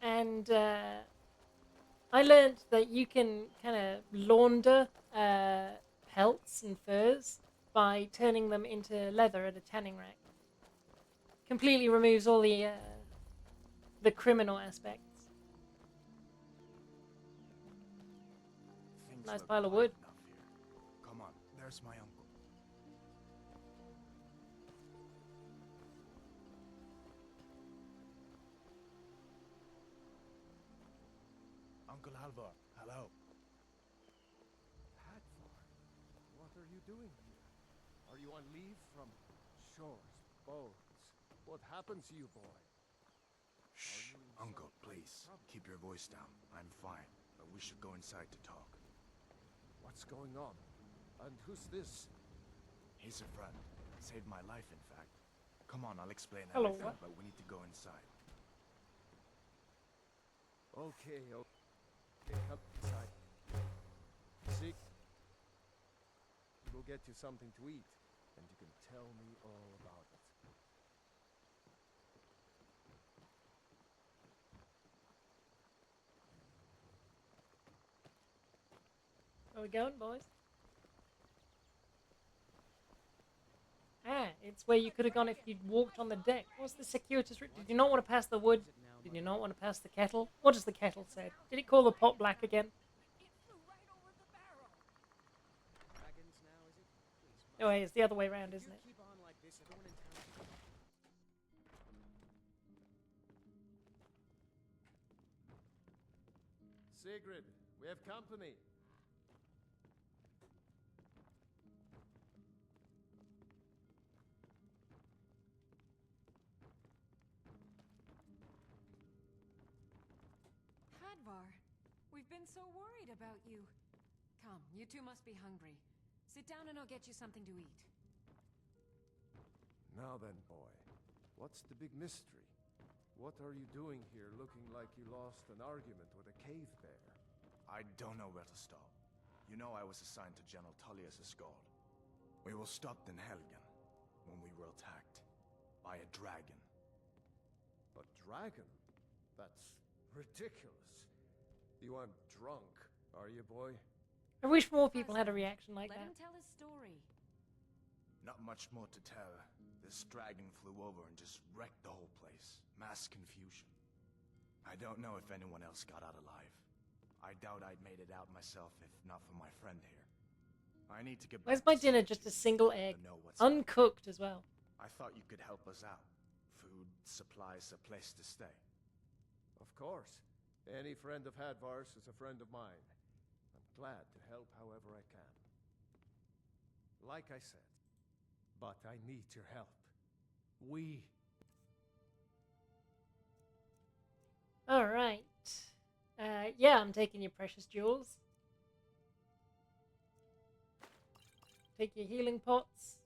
and I learned that you can kind of launder pelts and furs by turning them into leather at a tanning rack. Completely removes all the criminal aspects. Things Nice look pile of quiet wood. enough here. Come on, there's my uncle. Uncle Halvor, hello. Hadvar, what are you doing here? Are you on leave from shores, boats? What happened to you, boy? Shh, you in Uncle, some please. trouble? Keep your voice down. I'm fine, but we should go inside to talk. What's going on? And who's this? He's a friend. Saved my life, in fact. Come on, I'll explain Hello, everything, what? but we need to go inside. Okay, come inside. See? We'll get you something to eat, and you can tell me all about it. Where we going, boys? Ah, it's where you could have gone if you'd walked on the deck. What's the circuitous route? Did you not want to pass the wood? Did you not want to pass the kettle? What does the kettle say? Did it call the pot black again? It flew right over the barrel. Dragons now, is it? Please, Oh, hey, it's the other way around, isn't it? keep on like this, everyone in town. Sigrid, we have company. Hadvar, we've been so worried about you. Come, you two must be hungry. Sit down and I'll get you something to eat. Now then, boy, what's the big mystery? What are you doing here looking like you lost an argument with a cave bear? I don't know where to start. You know I was assigned to General Tullius' guard. We were stopped in Helgen when we were attacked by a dragon. A dragon? That's ridiculous. You aren't drunk, are you, boy? I wish more people had a reaction like Let that. him tell his story. Not much more to tell. This dragon flew over and just wrecked the whole place. Mass confusion. I don't know if anyone else got out alive. I doubt I'd made it out myself if not for my friend here. I need to get back Where's my to dinner? Just a Solitude single to egg. know what's up. Uncooked as well. I thought you could help us out. Food, supplies, a place to stay. Of course. Any friend of Hadvar's is a friend of mine. I'm glad to help however I can. Like I said, but I need your help. Alright. Yeah, I'm taking your precious jewels. Take your healing pots.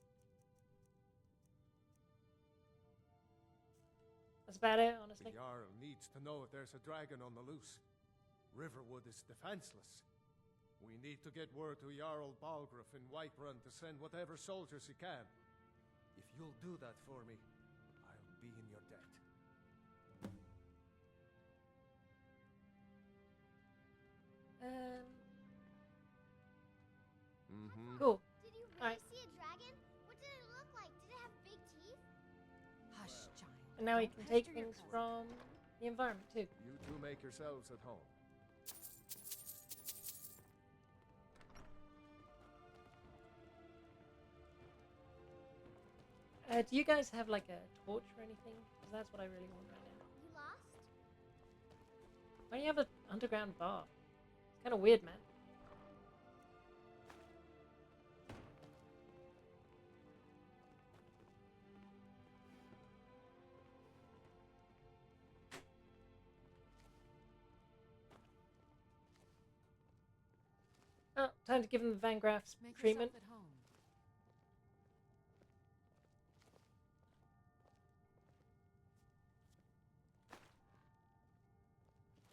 That's about it, The honestly. Jarl needs to know if there's a dragon on the loose. Riverwood is defenseless. We need to get word to Jarl Balgruuf in Whiterun to send whatever soldiers he can. If you'll do that for me, I'll be in your debt. Mm-hmm. Cool. Did you really Alright. see a dragon? What did it look like? Did it have big teeth? Hush, child. And now we Don't can take pester your things cousin. from the environment too. You two make yourselves at home. Do you guys have like a torch or anything? Because that's what I really want right now. You lost? Why do you have an underground bar? It's kind of weird, man. Oh, time to give him the Van Graff's Make treatment. yourself at home.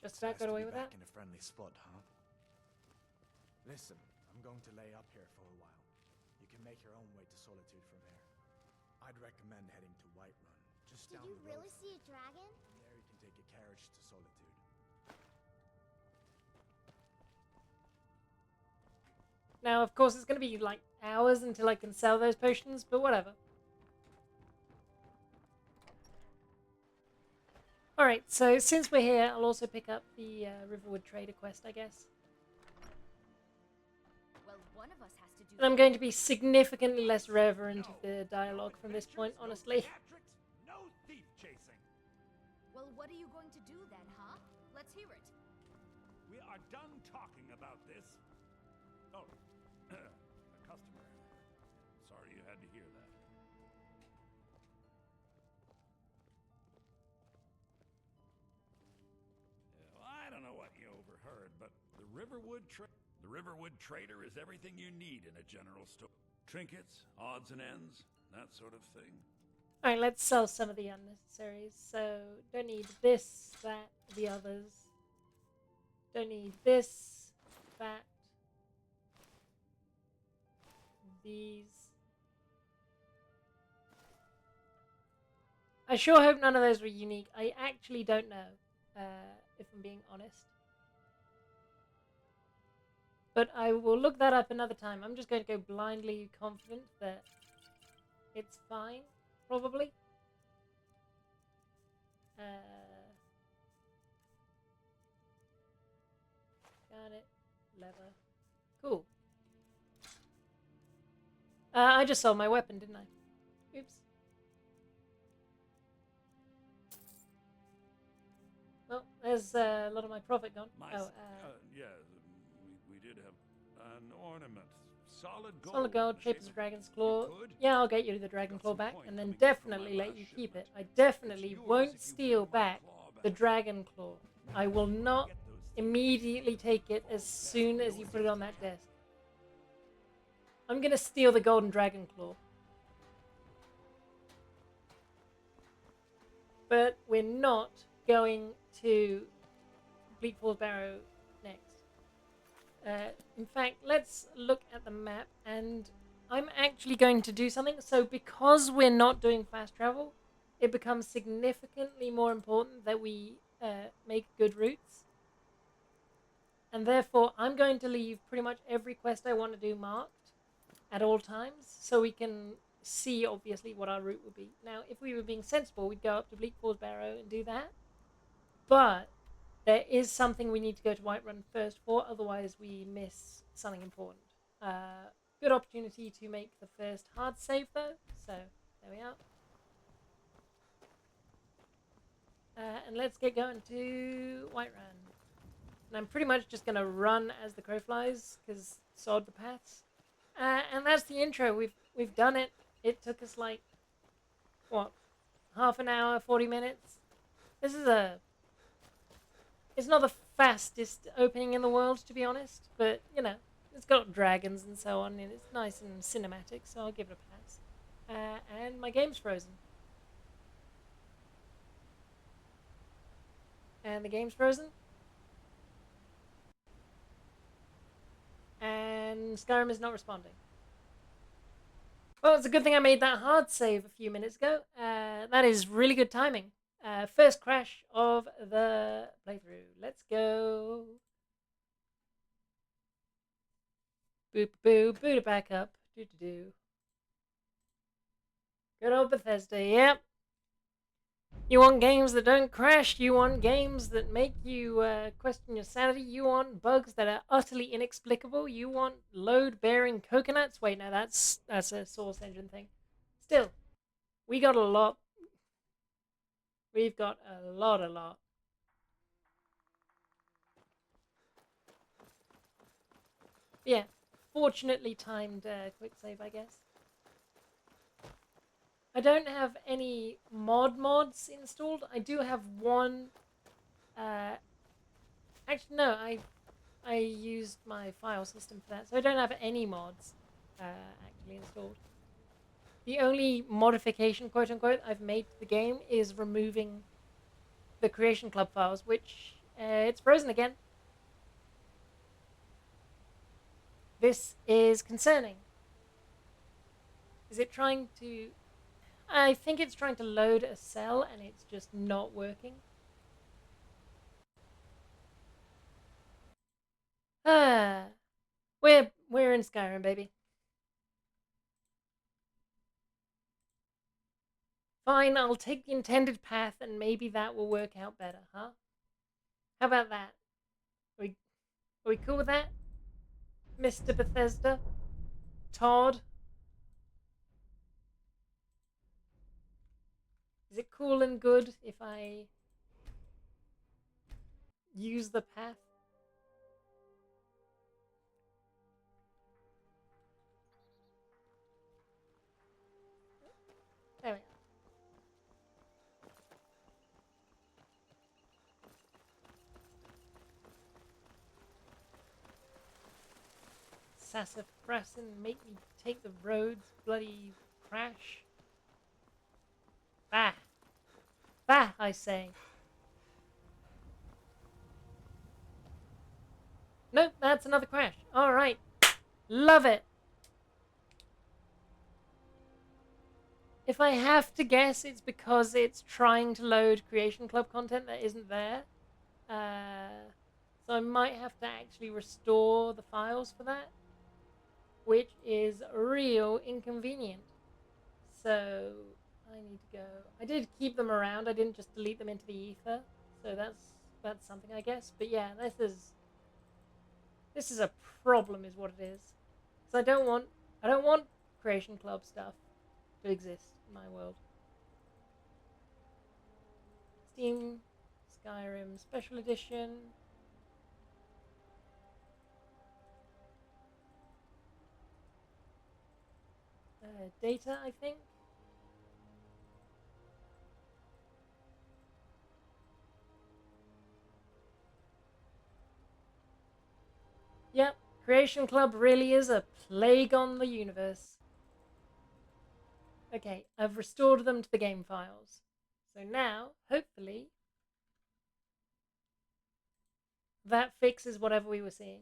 Just Nice about got to away be with back that. in a friendly spot, huh? Listen, I'm going to lay up here for a while. You can make your own way to Solitude from here. I'd recommend heading to Whiterun, just Did down you the road. really see a dragon? From there you can take a carriage to Solitude. Now, of course, it's going to be like hours until I can sell those potions, but whatever. Alright, so since we're here, I'll also pick up the Riverwood Trader quest, I guess. Well, one of us has to do And I'm going to be significantly less reverent of the dialogue from this point, honestly. No thief chasing. Well, what are you going to do then, huh? Let's hear it. We are done talking about this. Oh, a customer. Sorry you had to hear that. Well, I don't know what you overheard, but the Riverwood Trader is everything you need in a general store. Trinkets, odds and ends, that sort of thing. Alright, let's sell some of the unnecessaries. So, don't need this, that, the others. Don't need this, that, these. I sure hope none of those were unique. I actually don't know, if I'm being honest. But I will look that up another time. I'm just going to go blindly confident that it's fine, probably. Got it. Lever. Cool. I just sold my weapon, didn't I? Oops. Well, there's a lot of my profit gone. Yeah, we did have an ornament. Solid gold. Solid gold, the shape shape of a of- dragon's claw. You could? Yeah, I'll get you the dragon Got claw some back, point and then coming in from definitely my let last you keep it. shipment. I definitely It's yours won't if you steal bring my back claw the back. dragon claw. I will not Get those things. immediately take it as soon as you Yours put it is on the that cat. desk. I'm gonna steal the golden dragon claw. But we're not going to Bleak Falls Barrow next. In fact, let's look at the map, and I'm actually going to do something. So because we're not doing fast travel, it becomes significantly more important that we make good routes. And therefore, I'm going to leave pretty much every quest I want to do marked at all times, so we can see, obviously, what our route would be. Now, if we were being sensible, we'd go up to Bleak Falls Barrow and do that. But there is something we need to go to Whiterun first for, otherwise we miss something important. Good opportunity to make the first hard save, though, so there we are. And let's get going to Whiterun. And I'm pretty much just going to run as the crow flies, because sod the paths. And that's the intro. We've done it. It took us like, what, half an hour, 40 minutes? This is it's not the fastest opening in the world, to be honest, but, you know, it's got dragons and so on, and it's nice and cinematic, so I'll give it a pass. And my game's frozen. And the game's frozen. And Skyrim is not responding. Well, it's a good thing I made that hard save a few minutes ago. That is really good timing. First crash of the playthrough. Let's go. Boop boo. Boot it back up. Do do do. Good old Bethesda. Yep. You want games that don't crash. You want games that make you question your sanity. You want bugs that are utterly inexplicable. You want load-bearing coconuts. Wait, no, that's a Source Engine thing. Still, we got a lot. We've got a lot. Yeah, fortunately timed quick save, I guess. I don't have any mods installed. I do have one. Actually, no, I used my file system for that, so I don't have any mods actually installed. The only modification, quote unquote, I've made to the game is removing the Creation Club files, which it's frozen again. This is concerning. Is it trying to... I think it's trying to load a cell and it's just not working. We're in Skyrim, baby. Fine, I'll take the intended path and maybe that will work out better, huh? How about that? Are we cool with that? Mr. Bethesda? Todd? Is it cool and good if I use the path? There we are. Sassafrassin, make me take the roads, bloody crash. Bah! Bah, I say. Nope, that's another crash. Alright. Love it. If I have to guess, it's because it's trying to load Creation Club content that isn't there. So I might have to actually restore the files for that, which is real inconvenient. So I need to go. I did keep them around. I didn't just delete them into the ether. So that's something, I guess. But yeah, this is a problem, is what it is. So I don't want Creation Club stuff to exist in my world. Steam, Skyrim Special Edition. Data, I think. Yep, Creation Club really is a plague on the universe. Okay, I've restored them to the game files. So now, hopefully, that fixes whatever we were seeing.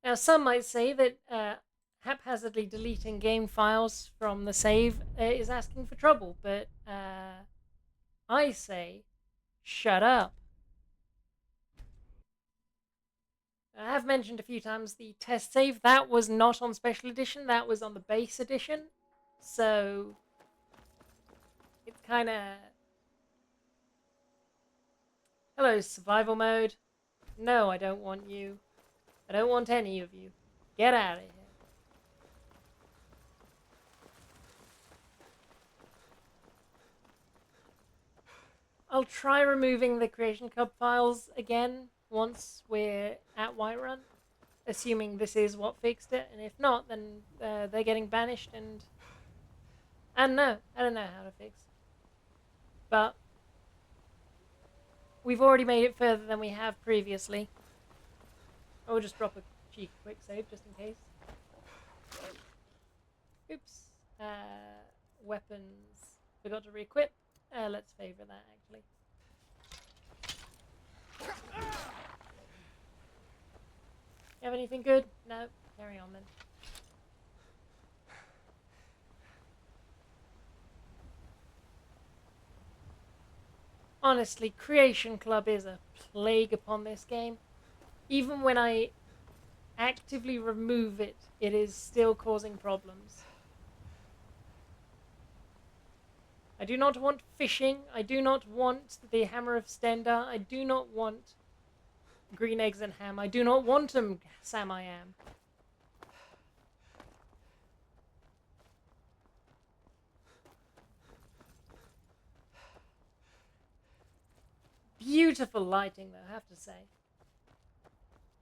Now, some might say that haphazardly deleting game files from the save is asking for trouble, but I say, shut up. I have mentioned a few times the test save. That was not on Special Edition, that was on the base edition. So, it's kind of... Hello, survival mode. No, I don't want you. I don't want any of you. Get out of here. I'll try removing the Creation Club files again once we're at Whiterun, assuming this is what fixed it, and if not, then they're getting banished, and no, I don't know how to fix. But we've already made it further than we have previously. I'll just drop a cheeky quick save just in case. Oops. Weapons. Forgot to re-equip. Let's favor that, actually. You have anything good? No? Carry on, then. Honestly, Creation Club is a plague upon this game. Even when I actively remove it, it is still causing problems. I do not want fishing. I do not want the Hammer of Stendar. I do not want green eggs and ham. I do not want them, Sam I am. Beautiful lighting, though, I have to say.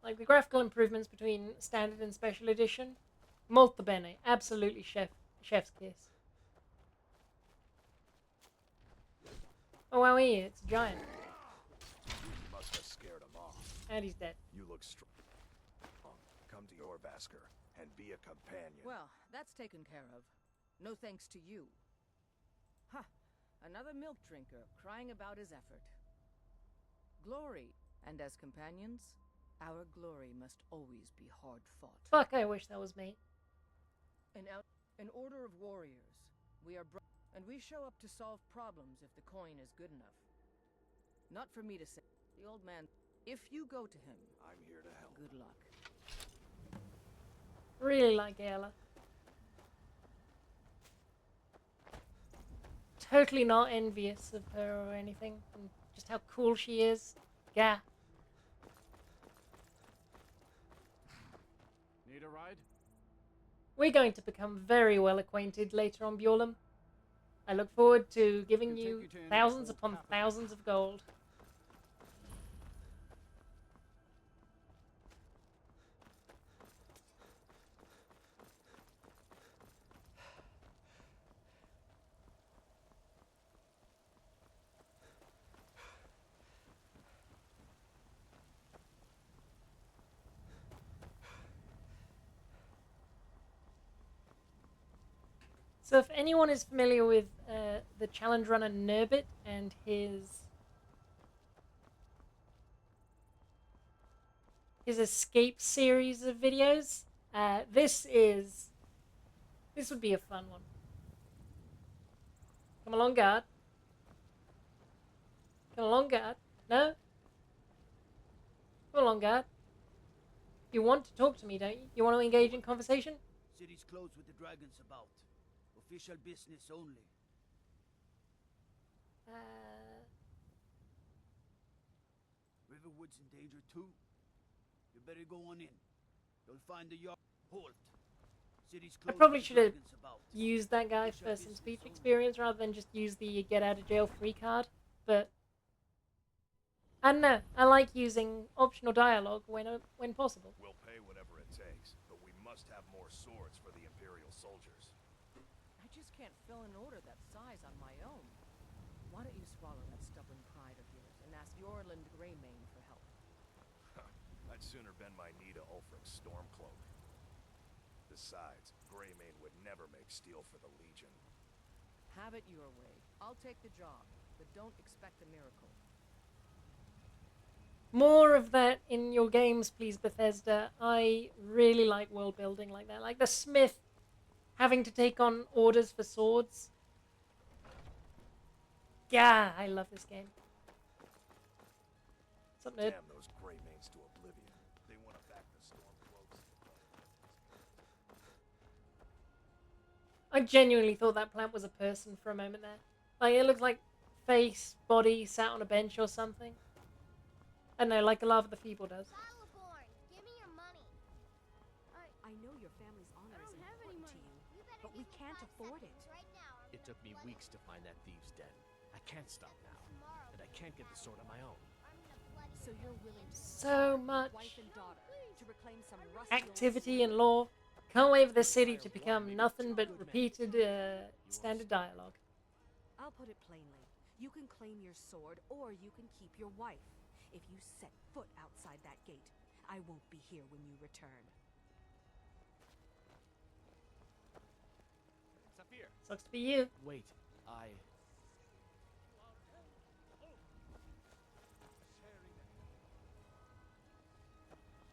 Like, the graphical improvements between Standard and Special Edition, molto bene. Absolutely chef's kiss. Oh, wow, it's a giant. You must have scared him off. And he's dead. You look strong. Come to your Vasker and be a companion. Well, that's taken care of. No thanks to you. Ha! Another milk drinker crying about his effort. Glory, and as companions, our glory must always be hard fought. Fuck, I wish that was me. An order of warriors. We are and we show up to solve problems if the coin is good enough. Not for me to say. The old man, if you go to him, I'm here to help. good luck. Really like Ayla. Totally not envious of her or anything. And just how cool she is. Yeah. Need a ride? We're going to become very well acquainted later on, Bjorlum. I look forward to giving you thousands upon thousands of gold. So if anyone is familiar with the challenge runner Nurbit and his escape series of videos, this would be a fun one. Come along, guard. Come along, guard. No? Come along, guard. You want to talk to me, don't you? You want to engage in conversation? City's closed with the dragons about. Official business only. Riverwood's in danger too. You better go on in. You'll find the yard. Halt. City's I closed probably with the should have dragons about. used that guy for some speech experience rather than just use the get out of jail free card. But I don't know. I like using optional dialogue when possible. We'll pay whatever it takes, but we must have more swords for the Imperial soldiers. I just can't fill an order that size on my own. Why don't you swallow that stubborn pride of yours and ask Yorland Greymane for help? I'd sooner bend my knee to Ulfric's Stormcloak. Besides, Greymane would never make steel for the Legion. Have it your way. I'll take the job, but don't expect a miracle. More of that in your games, please, Bethesda. I really like world building like that. Like the Smith having to take on orders for swords. Yeah, I love this game. What's up, nerd? Damn those Greymanes to oblivion. They want to back the Stormcloaks. I genuinely thought that plant was a person for a moment there. Like, it looked like face, body, sat on a bench or something. I don't know, like a lot of the Feeble does. Battleborn, give me your money. I know your family's honor is don't have any important to money. you, You better but we give me can't 5 afford it. seconds right now, or I'm It gonna took me bloody weeks to find that thieves' den. I can't stop now. tomorrow. And I can't get the sword on my own. I'm gonna bloody So you're willing to So sacrifice much wife and daughter to reclaim some rusty old activity sword? and lore. Can't wait for the city to become nothing but repeated standard dialogue. I'll put it plainly. You can claim your sword, or you can keep your wife. If you set foot outside that gate, I won't be here when you return. Saphir! Sucks to be you. Wait, I...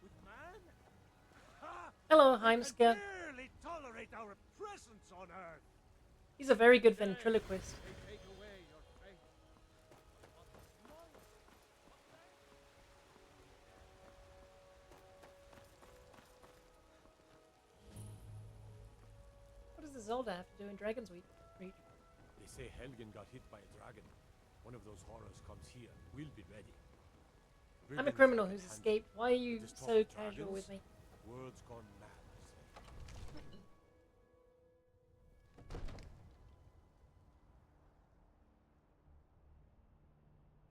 With man? Ha! Hello, They Heimska. can barely tolerate our presence on Earth. He's a very good ventriloquist. They take away your faith. Isolde have to do in Dragon's Reach? They say Helgen got hit by a dragon. One of those horrors comes here. We'll be ready. I'm a Brigands criminal I can who's handle. escaped. Why are you Just talk so of casual with dragons? me? World's gone mad, I say.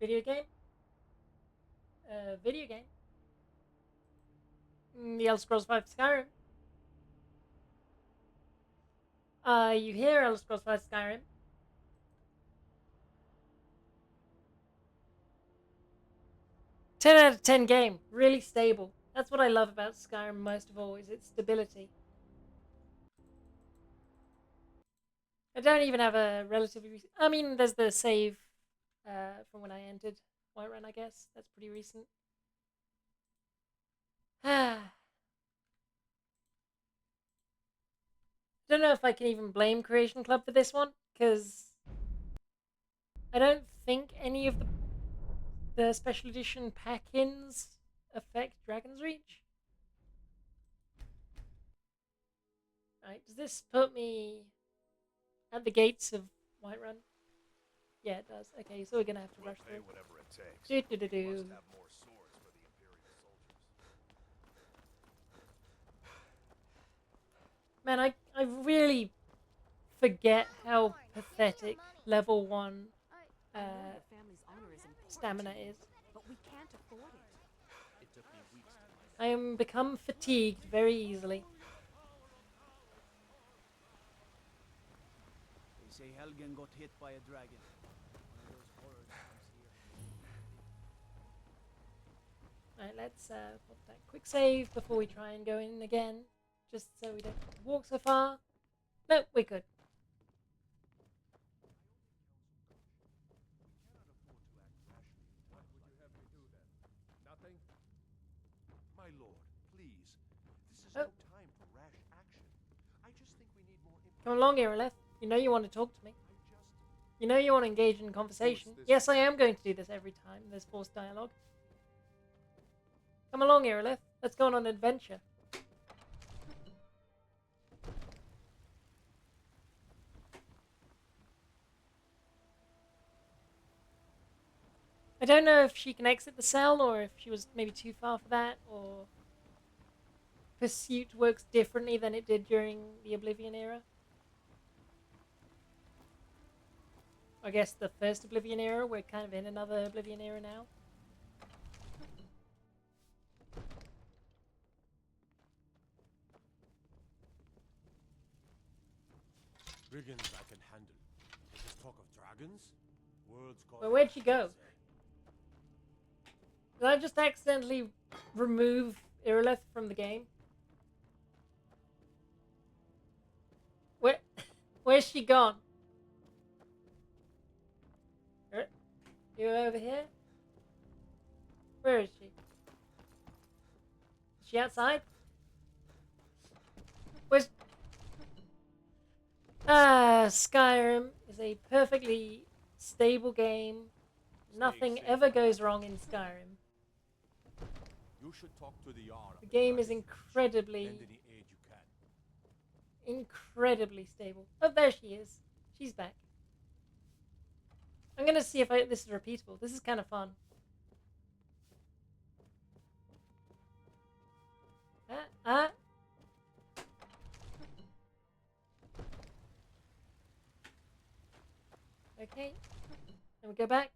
Video game? Video game? The Elder Scrolls 5 Skyrim. You hear Elder Scrolls 5 Skyrim? Out of 10 game. Really stable. That's what I love about Skyrim most of all, is its stability. I don't even have a relatively recent... I mean, there's the save from when I entered Whiterun, I guess. That's pretty recent. I don't know if I can even blame Creation Club for this one, because I don't think any of the special edition pack-ins affect Dragon's Reach. Right, does this put me at the gates of Whiterun? Yeah, it does. Okay, so we're gonna have to rush through. Whatever it takes. Do-do-do-do. Must have more swords for the Imperial soldiers. Man, I really forget how pathetic level 1 I know your family's honor is important stamina to you, is. but we can't afford it. It took me weeks to find I am become fatigued very easily. They say Helgen got hit by a dragon. One of those horrors comes here. Alright, let's pop that quick save before we try and go in again. Just so we don't walk so far. No, we're good. What would you have me do then? Nothing? My lord, please. This is Oh. no time for rash action. I just think we need more Come along, Irileth. You know you want to talk to me. You know you want to engage in conversation. Yes, I am going to do this every time there's forced dialogue. Come along, Irileth. Let's go on an adventure. I don't know if she can exit the cell or if she was maybe too far for that, or Pursuit works differently than it did during the Oblivion era. I guess the first Oblivion era, we're kind of in another Oblivion era now. Brigands I can handle. But this talk of dragons? World's gone Well, where'd mad, she go? I say. Did I just accidentally remove Irileth from the game? Where's she gone? You over here? Where is she? Is she outside? Where's... Skyrim is a perfectly stable game. Nothing ever goes wrong in Skyrim. You should talk to the Jarl. The game is incredibly, Lend any aid you can. incredibly stable. Oh, there she is. She's back. I'm gonna see if this is repeatable. This is kind of fun. Okay. Then we go back.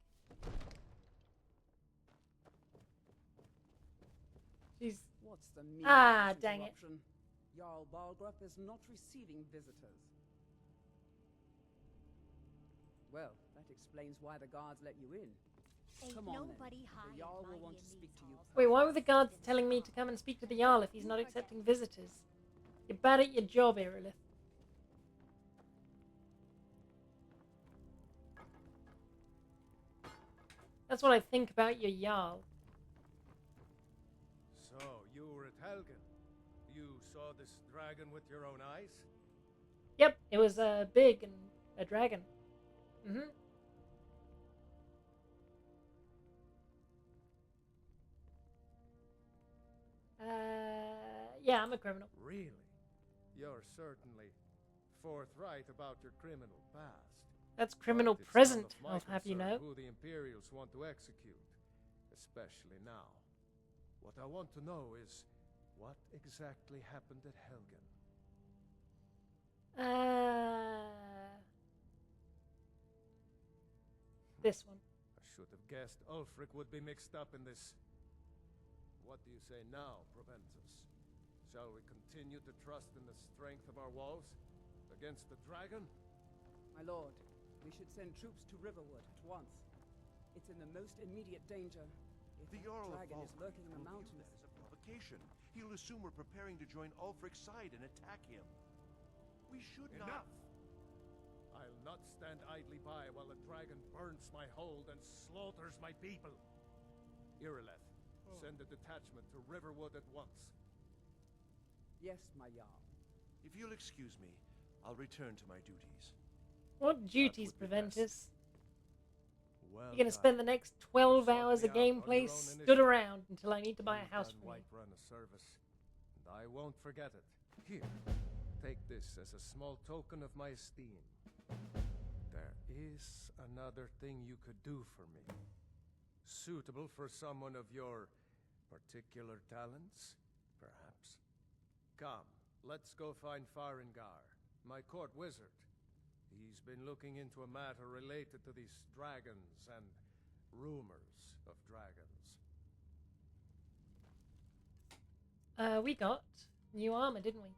She's... What's the meaning Ah, of this dang it. interruption? Jarl Balgrup is not receiving visitors. Well, that explains why the guards let you in. Ain't Come on nobody then. hiding The Jarl will money want to in speak these to you. halls. Wait, why were the guards telling me to come and speak to the Jarl if he's not accepting visitors? You're bad at your job, Irilith. That's what I think about your Jarl. So, you were at Helgen. You saw this dragon with your own eyes? Yep, it was big and a dragon. Mm-hmm. Yeah, I'm a criminal. Really? You're certainly forthright about your criminal past. That's criminal But it's present, none of I'll my have you know. concern who the Imperials want to execute, especially now. What I want to know is what exactly happened at Helgen. This one. I should have guessed Ulfric would be mixed up in this. What do you say now, Proventus? Shall we continue to trust in the strength of our walls against the dragon? My lord, we should send troops to Riverwood at once. It's in the most immediate danger. If The that Jarl of dragon is Valkyrie lurking in the will view mountains. that as a provocation. He'll assume we're preparing to join Ulfric's side and attack him. We should Enough! not. I'll not stand idly by while the dragon burns my hold and slaughters my people. Irileth, send a detachment to Riverwood at once. Yes, my Jarl. If you'll excuse me, I'll return to my duties. What duties, would be Proventus? Well You're gonna done. spend the next 12 Sought hours me of out on your gameplay own stood initiative. around until I need to buy a You've house done for me. Whiterun a service, and I won't forget it. Here, take this as a small token of my esteem. There is another thing you could do for me. Suitable for someone of your particular talents, perhaps. Come, let's go find Farengar, my court wizard. He's been looking into a matter related to these dragons and rumors of dragons. We got new armor, didn't we?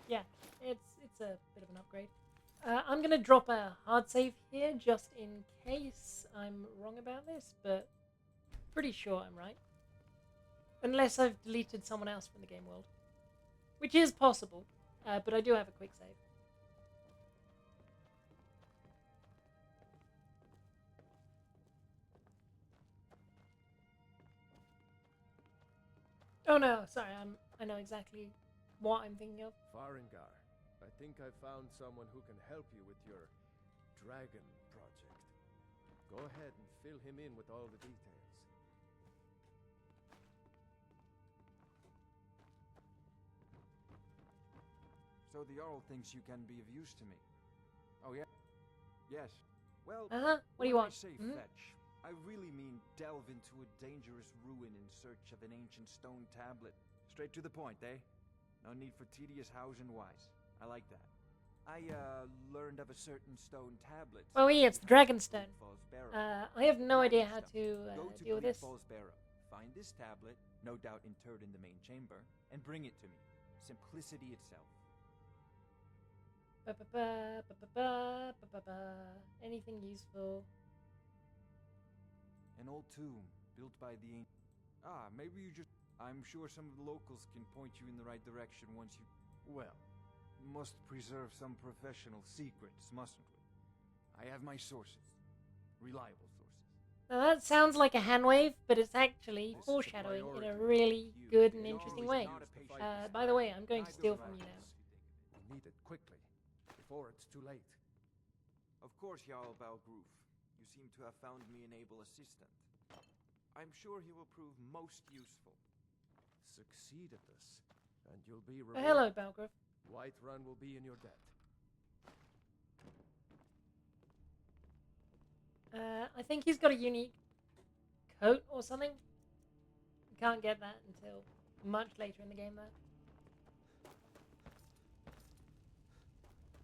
Yeah, it's a bit of an upgrade. I'm gonna drop a hard save here just in case I'm wrong about this, but pretty sure I'm right. Unless I've deleted someone else from the game world, which is possible, but I do have a quick save. Oh no, sorry, I know exactly what I'm thinking of. Farengar, I think I found someone who can help you with your dragon project. Go ahead and fill him in with all the details. So the Jarl thinks you can be of use to me. Oh yeah? Yes. Well, What do you when want? I say fetch, I really mean delve into a dangerous ruin in search of an ancient stone tablet. Straight to the point, eh? No need for tedious hows and whys. I like that. I learned of a certain stone tablet. Oh yeah, it's the Dragonstone. Falls Barrow. I have no idea how to Go to deal with Bleak this. Falls Barrow. Find this tablet, no doubt interred in the main chamber, and bring it to me. Simplicity itself. Anything useful? An old tomb built by the ancient. Maybe you just. I'm sure some of the locals can point you in the right direction once you. Well, must preserve some professional secrets, mustn't we? I have my sources. Reliable sources. Now that sounds like a hand wave, but it's actually foreshadowing in a really good and interesting way. By the way, I'm going to steal from you now. We need it quickly, before it's too late. Of course, Jarl Balgroof. You seem to have found me an able assistant. I'm sure he will prove most useful. Succeed at this, and you'll be Oh, rewarded. hello, Balgrove. Whiterun will be in your debt. I think he's got a unique coat or something. You can't get that until much later in the game,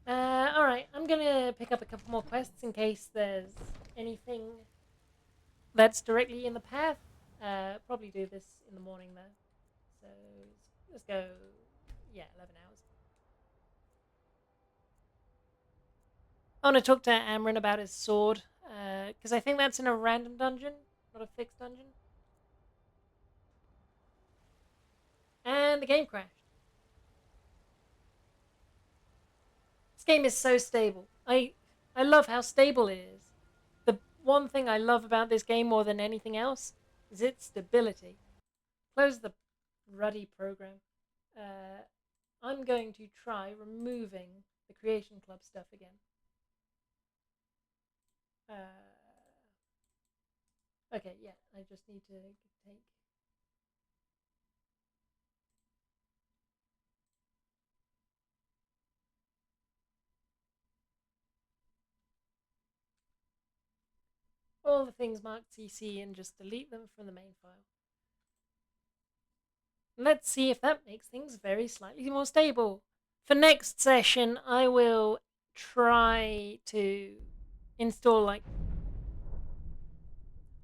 though. Alright, I'm gonna pick up a couple more quests in case there's anything that's directly in the path. Probably do this in the morning, though. So, let's go, 11 hours. I want to talk to Amryn about his sword, because I think that's in a random dungeon, not a fixed dungeon. And the game crashed. This game is so stable. I love how stable it is. The one thing I love about this game more than anything else is its stability. Close the ruddy program. I'm going to try removing the Creation Club stuff again. Okay, yeah, I just need to take... all the things marked CC and just delete them from the main file. Let's see if that makes things very slightly more stable. For next session, I will try to install, like,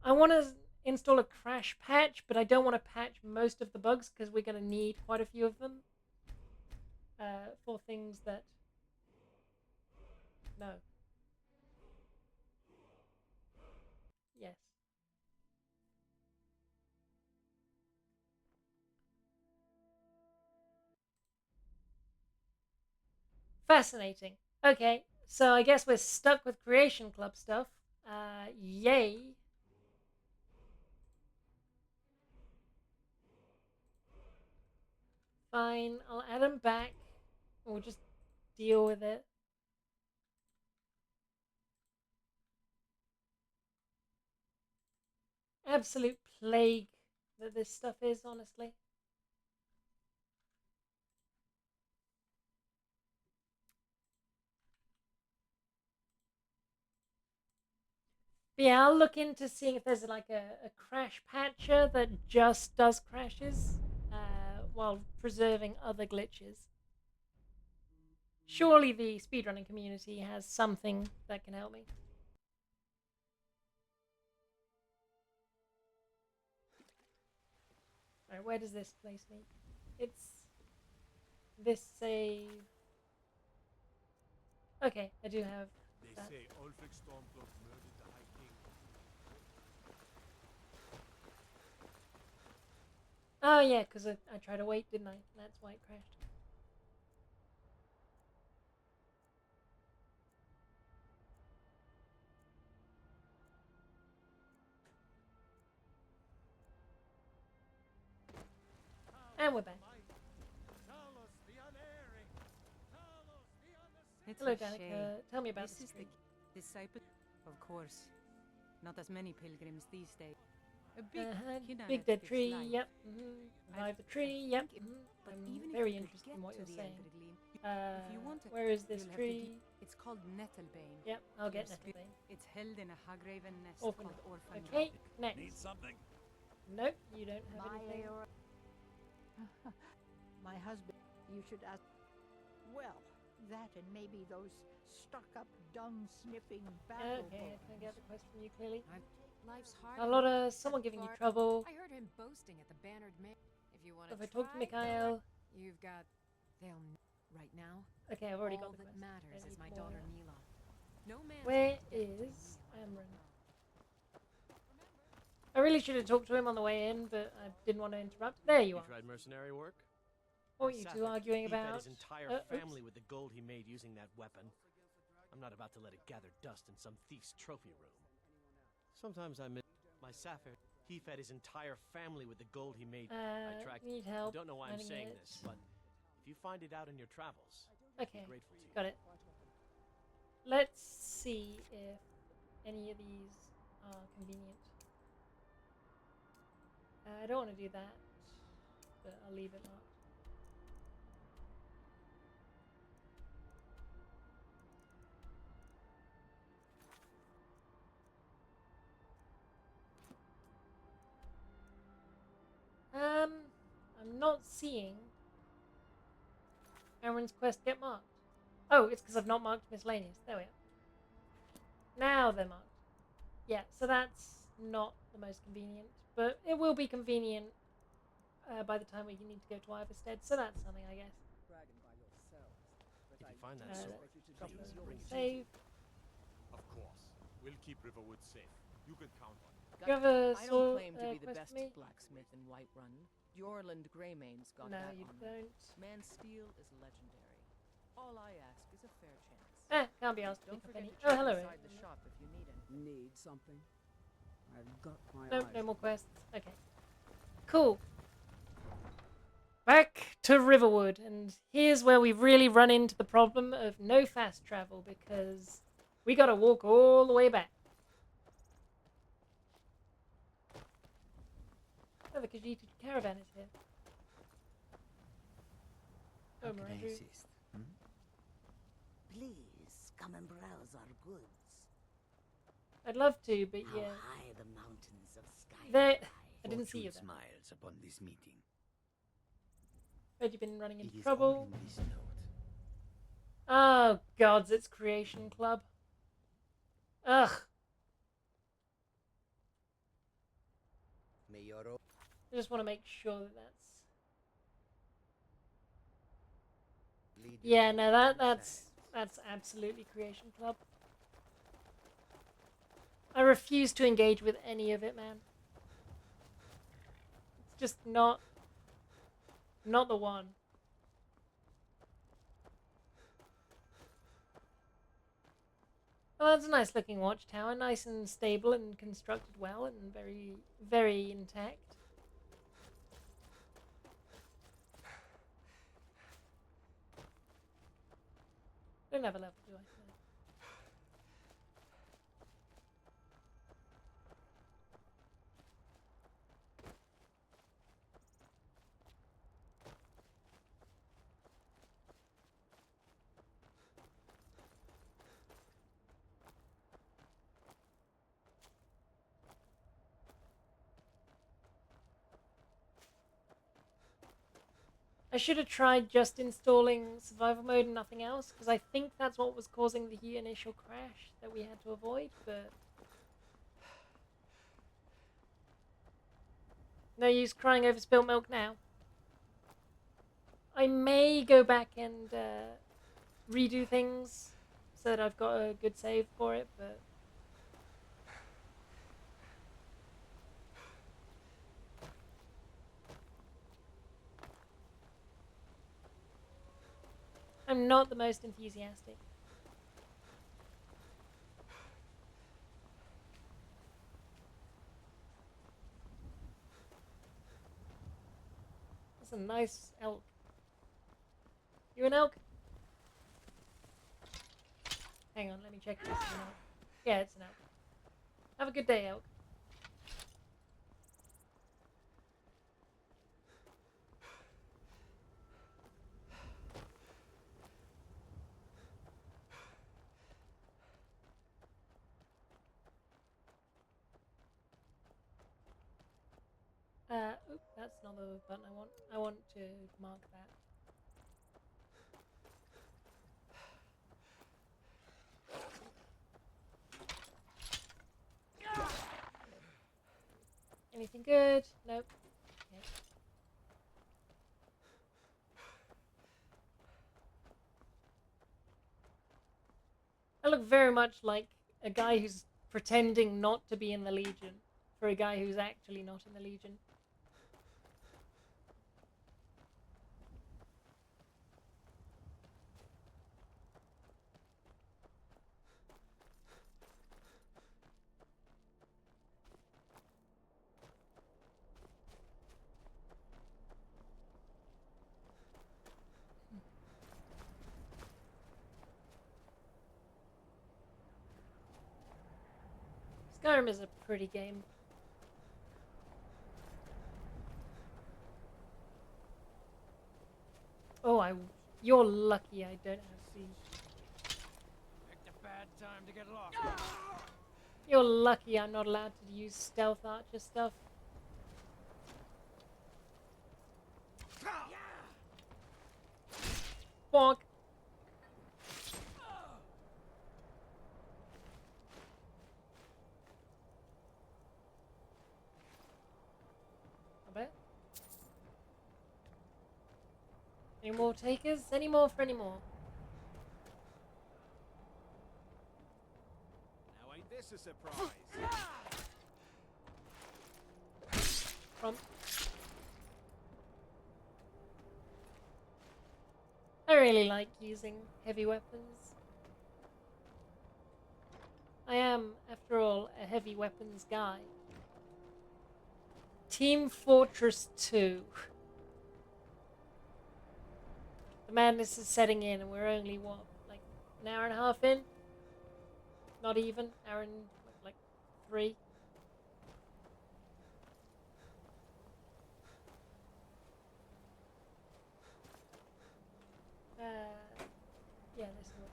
I want to install a crash patch, but I don't want to patch most of the bugs because we're going to need quite a few of them for things that... No. Yes. Fascinating. Okay, so I guess we're stuck with Creation Club stuff. Yay. Fine, I'll add them back. We'll just deal with it. Absolute plague that this stuff is, honestly. But yeah, I'll look into seeing if there's like a crash patcher that just does crashes while preserving other glitches. Surely the speedrunning community has something that can help me. Alright, where does this place me? It's this save. Okay, I do have that. They say Ulfric Stormcloak murdered the High King. Oh yeah, because I tried to wait, didn't I? That's why it crashed. And we're back. It's Hello, a Danica. shame. Tell me about this the is street. the disciple. Of course. Not as many pilgrims these days. A big Big dead tree, life. yep. Revive the tree, yep. But I'm even very if you interested could in get what to you're the saying. Elderly, if you want it, Where is this you'll have to tree? it's called Nettlebane. Yep, I'll get Your spirit- Nettlebane. It's held in a Hagraven nest Orphan. called Orphan. Okay, next. Need something? Nope, you don't have anything. My husband, you should ask. Well, that and maybe those stuck-up, dung-sniffing battle Okay, I can get the quest from you clearly. Life's hard. A lot of someone giving you trouble. I heard him boasting at the Bannered Man. If you want to If I talk to Mikhail. you've got. They'll right now. Okay, I've already all got the that quest. matters I is need my more. daughter Mila. No man. Where is Amron? I really should have talked to him on the way in, but I didn't want to interrupt. There you are. tried mercenary work? What are you two arguing He fed about? his entire family with the gold he made using that weapon. I'm not about to let it gather dust in some thief's trophy room. Sometimes I miss my Sapphire. He fed his entire family with the gold he made. I tracked. Need help I don't know why I'm finding saying it. this, but if you find it out in your travels, Okay, I'd be grateful to you. got it. Let's see if any of these are convenient. I don't want to do that, but I'll leave it locked. I'm not seeing Aaron's quest get marked. Oh, it's because I've not marked miscellaneous. There we are. Now they're marked. Yeah, so that's not the most convenient, but it will be convenient by the time we need to go to Iverstead, so that's something, I guess. If you find that sword, please bring it to me. Save. Of course. We'll keep Riverwood safe. You can count on it. Do you have a I sword, don't claim to be the quest best for me? blacksmith in Whiterun. Jorland Greymane's got No, that you honor. don't. Man steel is legendary. All I ask is a fair chance. Can't be asked to Don't pick up forget any. to Oh, check hello. inside the shop if you need anything. Need something? I've got my Nope, eyes. no more quests. Okay. Cool. Back to Riverwood, and here's where we really run into the problem of no fast travel, because we gotta walk all the way back. Oh, the Khajiit caravan is here. How Oh, can I Mirandru. assist? Please come and browse our goods. I'd love to, but How yeah. high the mountains of Skyrim There, lie. I didn't see you Fortune there. smiles upon this meeting. Heard you've been running into It is trouble. all in this note. Oh, gods, it's Creation Club. Ugh. May your I just want to make sure that that's... Yeah, no, that's absolutely Creation Club. I refuse to engage with any of it, man. It's just not the one. Well, that's a nice looking watchtower, nice and stable and constructed well and very, very intact. Don't have a level, do I? No. I should have tried just installing survival mode and nothing else, because I think that's what was causing the initial crash that we had to avoid, but... No use crying over spilt milk now. I may go back and redo things so that I've got a good save for it, but... I'm not the most enthusiastic. That's a nice elk. You an elk? Hang on, let me check if this is an elk. Yeah, it's an elk. Have a good day, elk. Oop, that's not the button I want. I want to mark that. Anything good? Nope. Okay. I look very much like a guy who's pretending not to be in the Legion for a guy who's actually not in the Legion. Skyrim is a pretty game. Oh, you're lucky I don't have siege. Picked a bad time to get lost. You're lucky I'm not allowed to use stealth archer stuff. Bonk. I bet. Any more takers? Any more for any more? Now ain't this a surprise? Front. I really like using heavy weapons. I am, after all, a heavy weapons guy. Team Fortress 2. The madness is setting in and we're only, what, like an hour and a half in? Not even. Hour and, like, 3. Yeah, this one.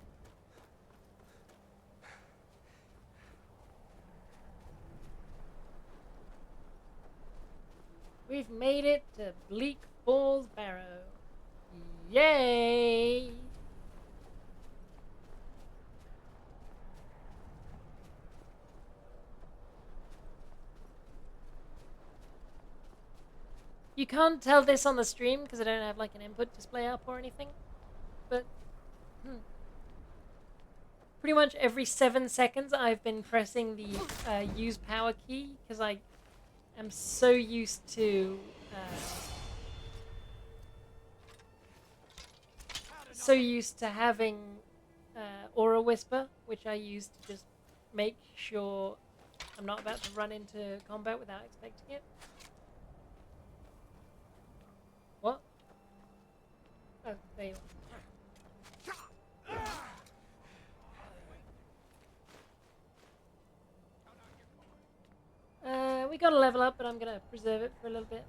We've made it to Bleak Falls Barrow. Yay! You can't tell this on the stream because I don't have like an input display up or anything. But pretty much every 7 seconds I've been pressing the use power key because I am so used to having Aura Whisper, which I use to just make sure I'm not about to run into combat without expecting it. What? Oh, there you are. We got a level up, but I'm gonna preserve it for a little bit.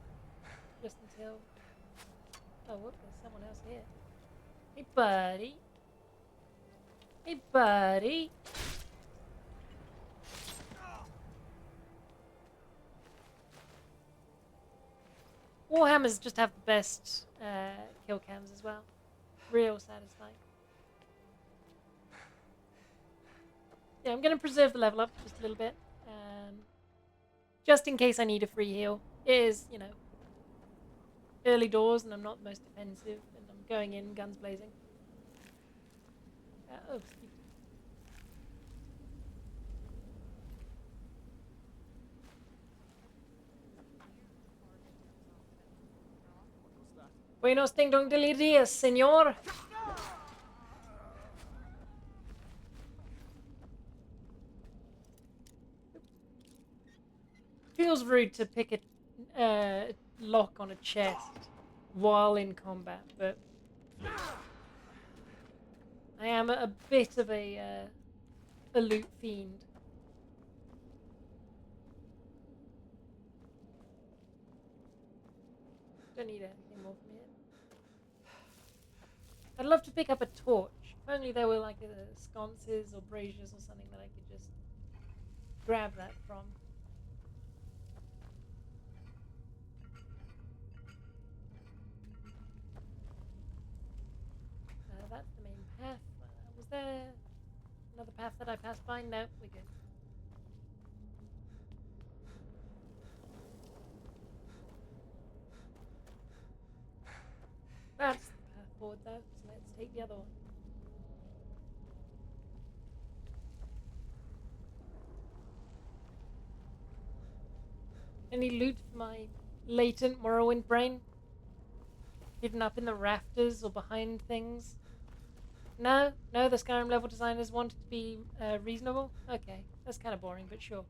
Just until... Oh, whoop, there's someone else here. Hey, buddy. Hey, buddy. Warhammers just have the best kill cams as well. Real satisfying. Yeah, I'm going to preserve the level up just a little bit. Just in case I need a free heal. It is, you know, early doors and I'm not the most defensive and I'm going in guns blazing. Oh, excuse me. Buenos ding dong dilly dias, senor. Feels rude to pick a lock on a chest while in combat, but I am a bit of a loot fiend. Don't need anything more from here. I'd love to pick up a torch. If only there were like sconces or braziers or something that I could just grab that from. That's the main path. Was there another path that I passed by? No, we're good. That's the path forward though, so let's take the other one. Any loot for my latent Morrowind brain? Hidden up in the rafters or behind things? No? No, the Skyrim level designers wanted to be reasonable? Okay, that's kind of boring, but sure.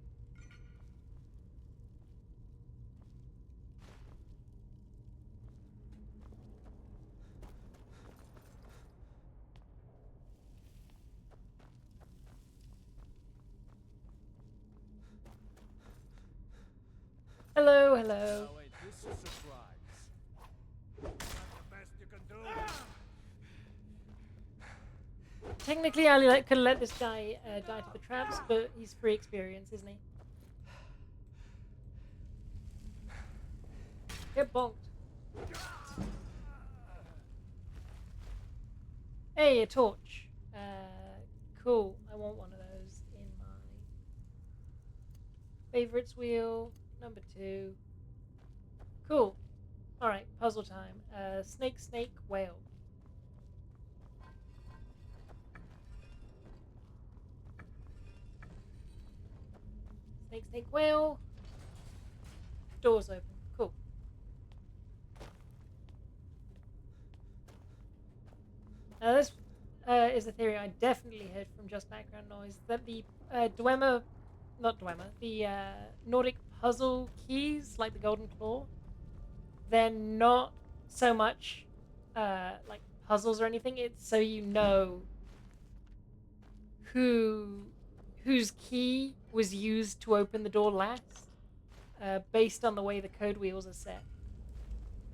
Hello, hello. Oh, ain't this a surprise? That's the best you can do. Technically, I could let this guy die to the traps, but he's free experience, isn't he? Get bonked. Hey, a torch. Cool. I want one of those in my favorites wheel. Number 2. Cool. Alright, puzzle time. Snake, snake, whale. Snake, snake, whale. Doors open. Cool. Now this is a theory I definitely heard from just background noise, that the the Nordic puzzle keys, like the Golden Claw, they're not so much like puzzles or anything, it's so you know whose key was used to open the door last, based on the way the code wheels are set.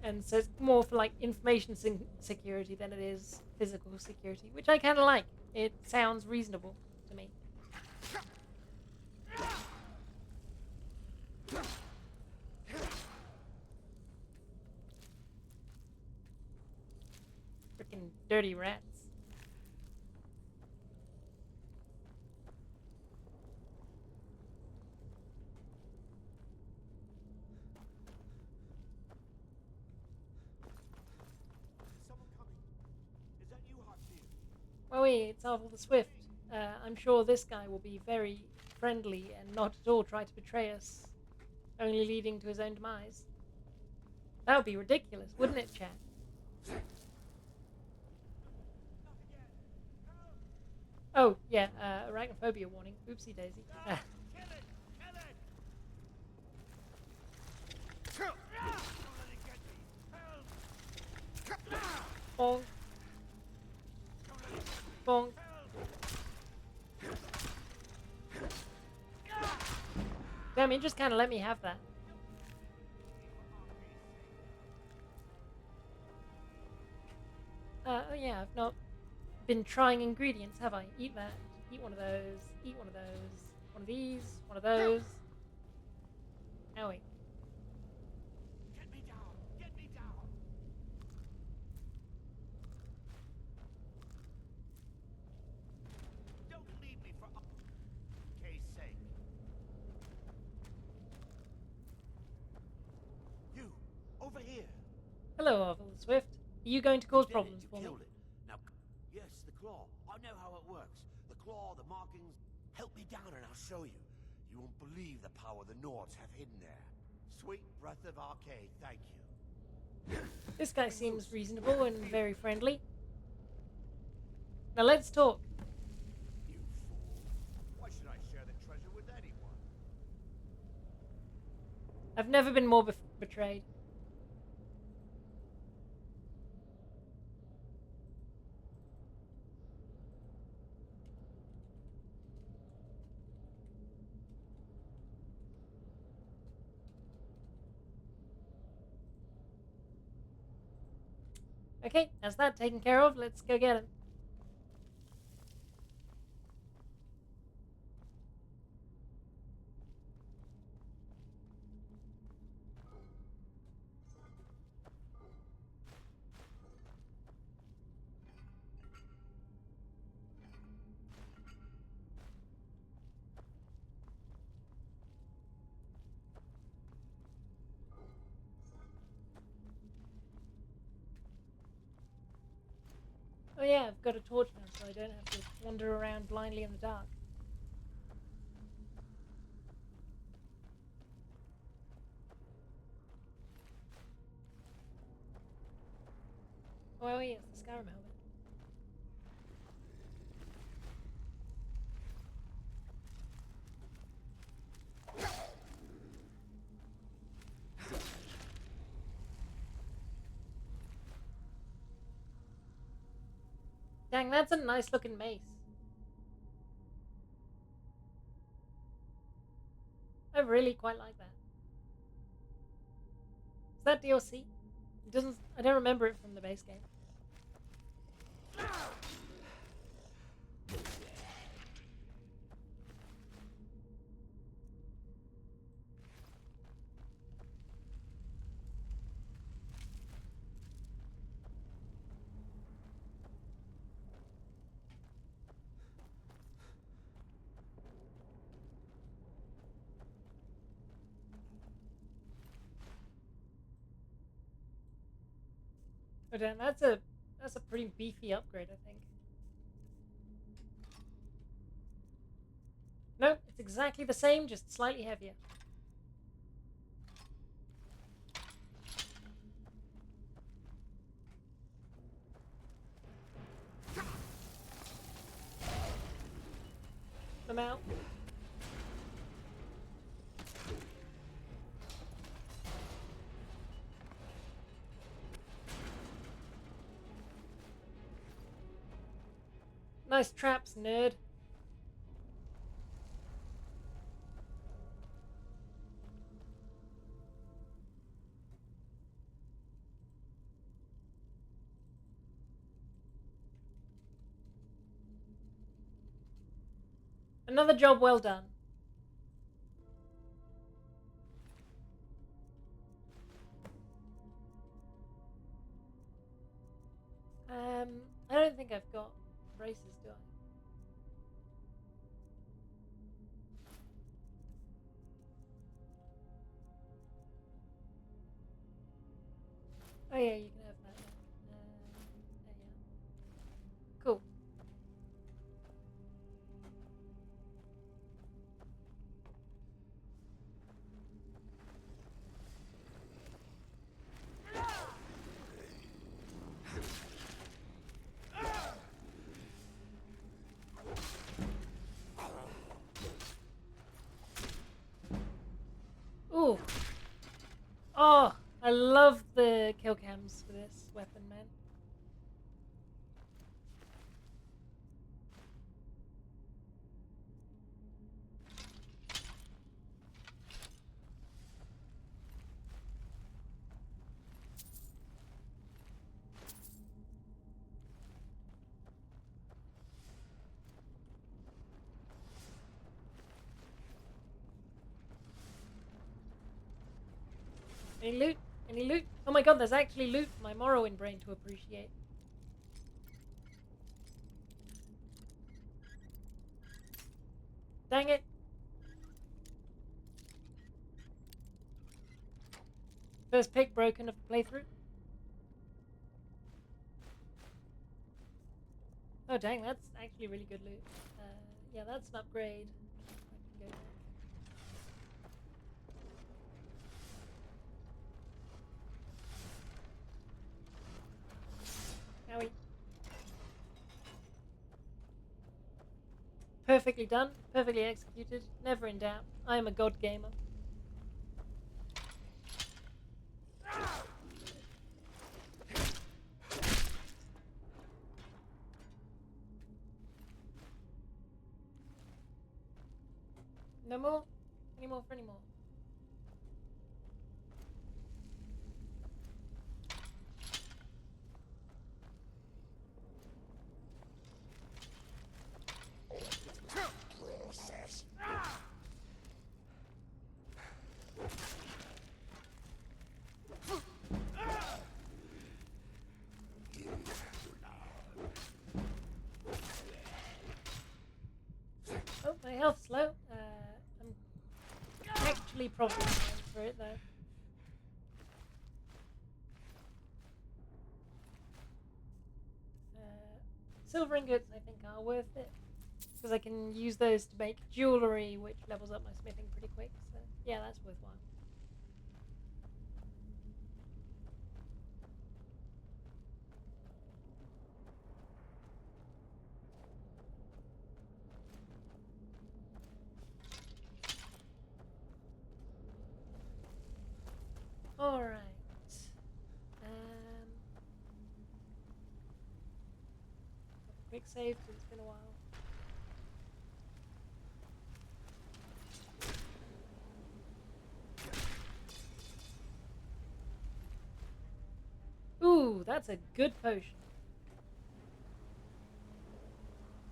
And so it's more for like information security than it is physical security, which I kind of like. It sounds reasonable to me. Dirty rats. Oh wait, it's Arvel the Swift. I'm sure this guy will be very friendly and not at all try to betray us, only leading to his own demise. That would be ridiculous, wouldn't it, chat? Oh, yeah, arachnophobia warning. Oopsie daisy. Bonk. Bonk. Damn, you just kind of let me have that. Oh yeah, I've not been trying ingredients, have I? Eat that. Eat one of those. Eat one of those. One of these. One of those. Owie. Get me down! Get me down! Don't leave me for Kay's sake. You, over here. Hello, Arvel the Swift. Are you going to cause problems for me? Killed it. Now, yes, the claw. I know how it works. The claw, the markings. Help me down and I'll show you. You won't believe the power the Nords have hidden there. Sweet breath of Arcade, thank you. This guy seems reasonable and very friendly. Now let's talk. You fool. Why should I share the treasure with anyone? I've never been more betrayed. Okay, that's that taken care of. Let's go get him. Oh yeah, I've got a torch now, so I don't have to wander around blindly in the dark. Oh yeah, it's the Skyrim helmet. Dang, that's a nice looking mace. I really quite like that. Is that DLC? It doesn't. I don't remember it from the base game. But that's a pretty beefy upgrade, I think. Nope, it's exactly the same, just slightly heavier. Them out. Nice traps, nerd. Another job well done. think I've got braces, do I? Oh yeah, you can have that. Yeah. Cool. Ooh. Oh, I love the kill cams for this weapon, man. Any loot? Any loot? Oh my god, there's actually loot for my Morrowind brain to appreciate. Dang it. First pick broken of the playthrough. Oh dang, that's actually really good loot. Yeah, that's an upgrade. I can go there. Owie. Perfectly done, perfectly executed, never in doubt. I am a god gamer. No more? Any more for any more? Oh, my health's low. I'm actually probably going for it though. Silver ingots I think are worth it because I can use those to make jewellery, which levels up my smithing pretty quick. So yeah, that's worthwhile. Alright. Quick save because it's been a while. Ooh, that's a good potion.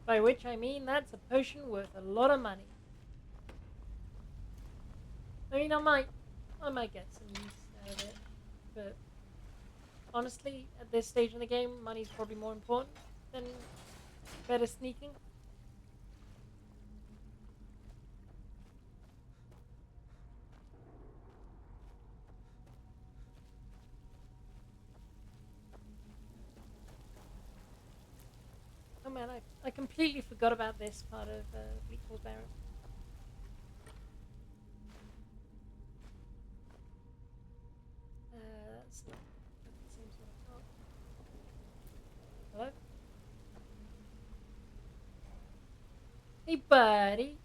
By which I mean that's a potion worth a lot of money. I mean, I might get some use out of it, but honestly, at this stage in the game, money's probably more important than better sneaking. Oh man, I completely forgot about this part of Bleakfall's Barrow. That's not the same sort of part. Hello? Hey buddy!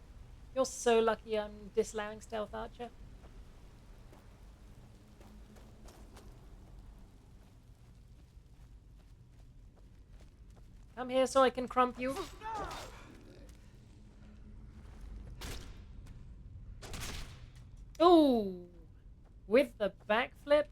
You're so lucky I'm disallowing Stealth Archer. Come here so I can crump you. Ooh! With the backflip?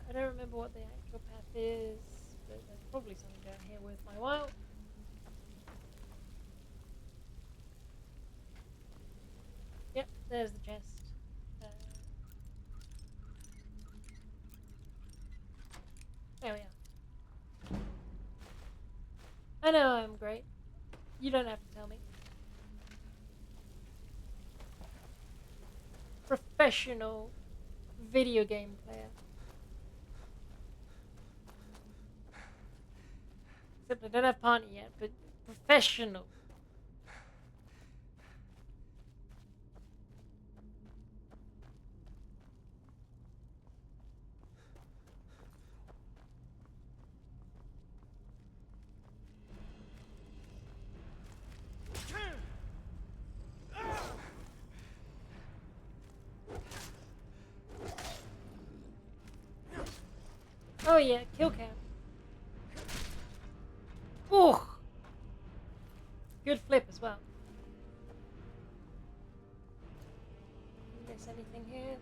I don't remember what the actual path is, but there's probably something down here worth my while. There's the chest. There we are. I know I'm great. You don't have to tell me. Professional video game player. Except I don't have partner yet, but professional. Oh yeah, kill cam. Oh, good flip as well. Miss anything here?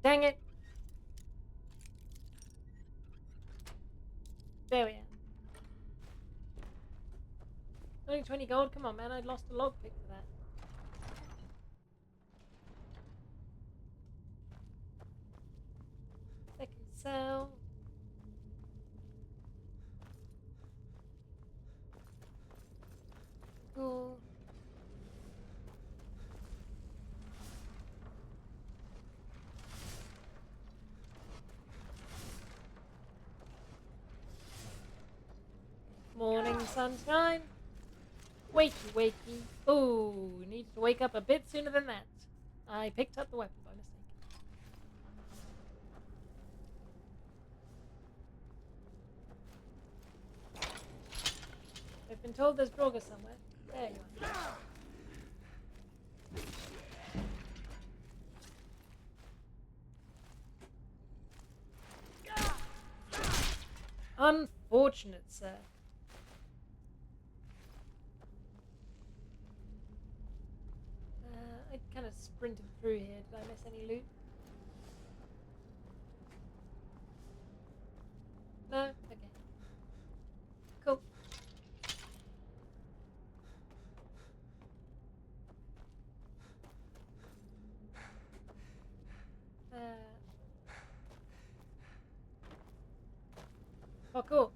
Dang it! There we are. Only 20 gold? Come on, man, I lost a lockpick for that. Second cell. Cool. Morning sunshine. Wakey, wakey. Ooh, needed to wake up a bit sooner than that. I picked up the weapon by mistake. I've been told there's Draugr somewhere. There you are. Unfortunate, sir. I kind of sprinted through here. Did I miss any loot? No? Okay. Cool. Oh, cool.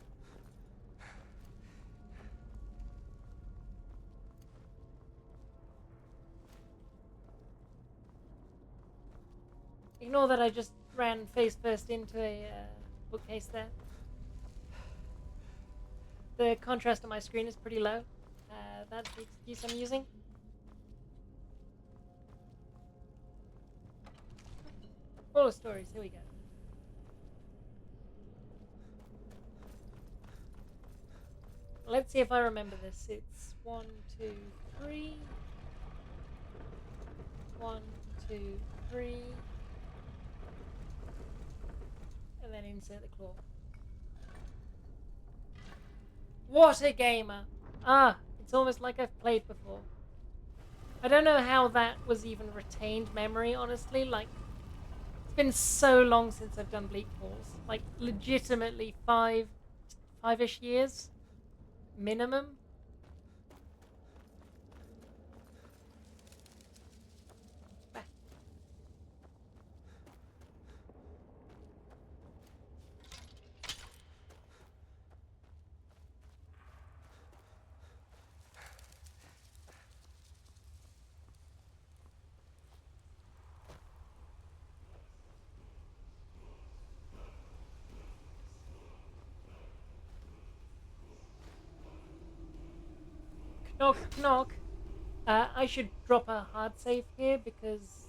Ignore that I just ran face first into a bookcase there. The contrast on my screen is pretty low. That's the excuse I'm using. Full of stories, here we go. Let's see if I remember this. It's 1, 2, 3. 1, 2, 3. And then insert the claw. What a gamer! Ah, it's almost like I've played before. I don't know how that was even retained memory, honestly. Like, it's been so long since I've done Bleak Falls. Like, legitimately 5-ish years. Minimum. Knock, knock. I should drop a hard save here because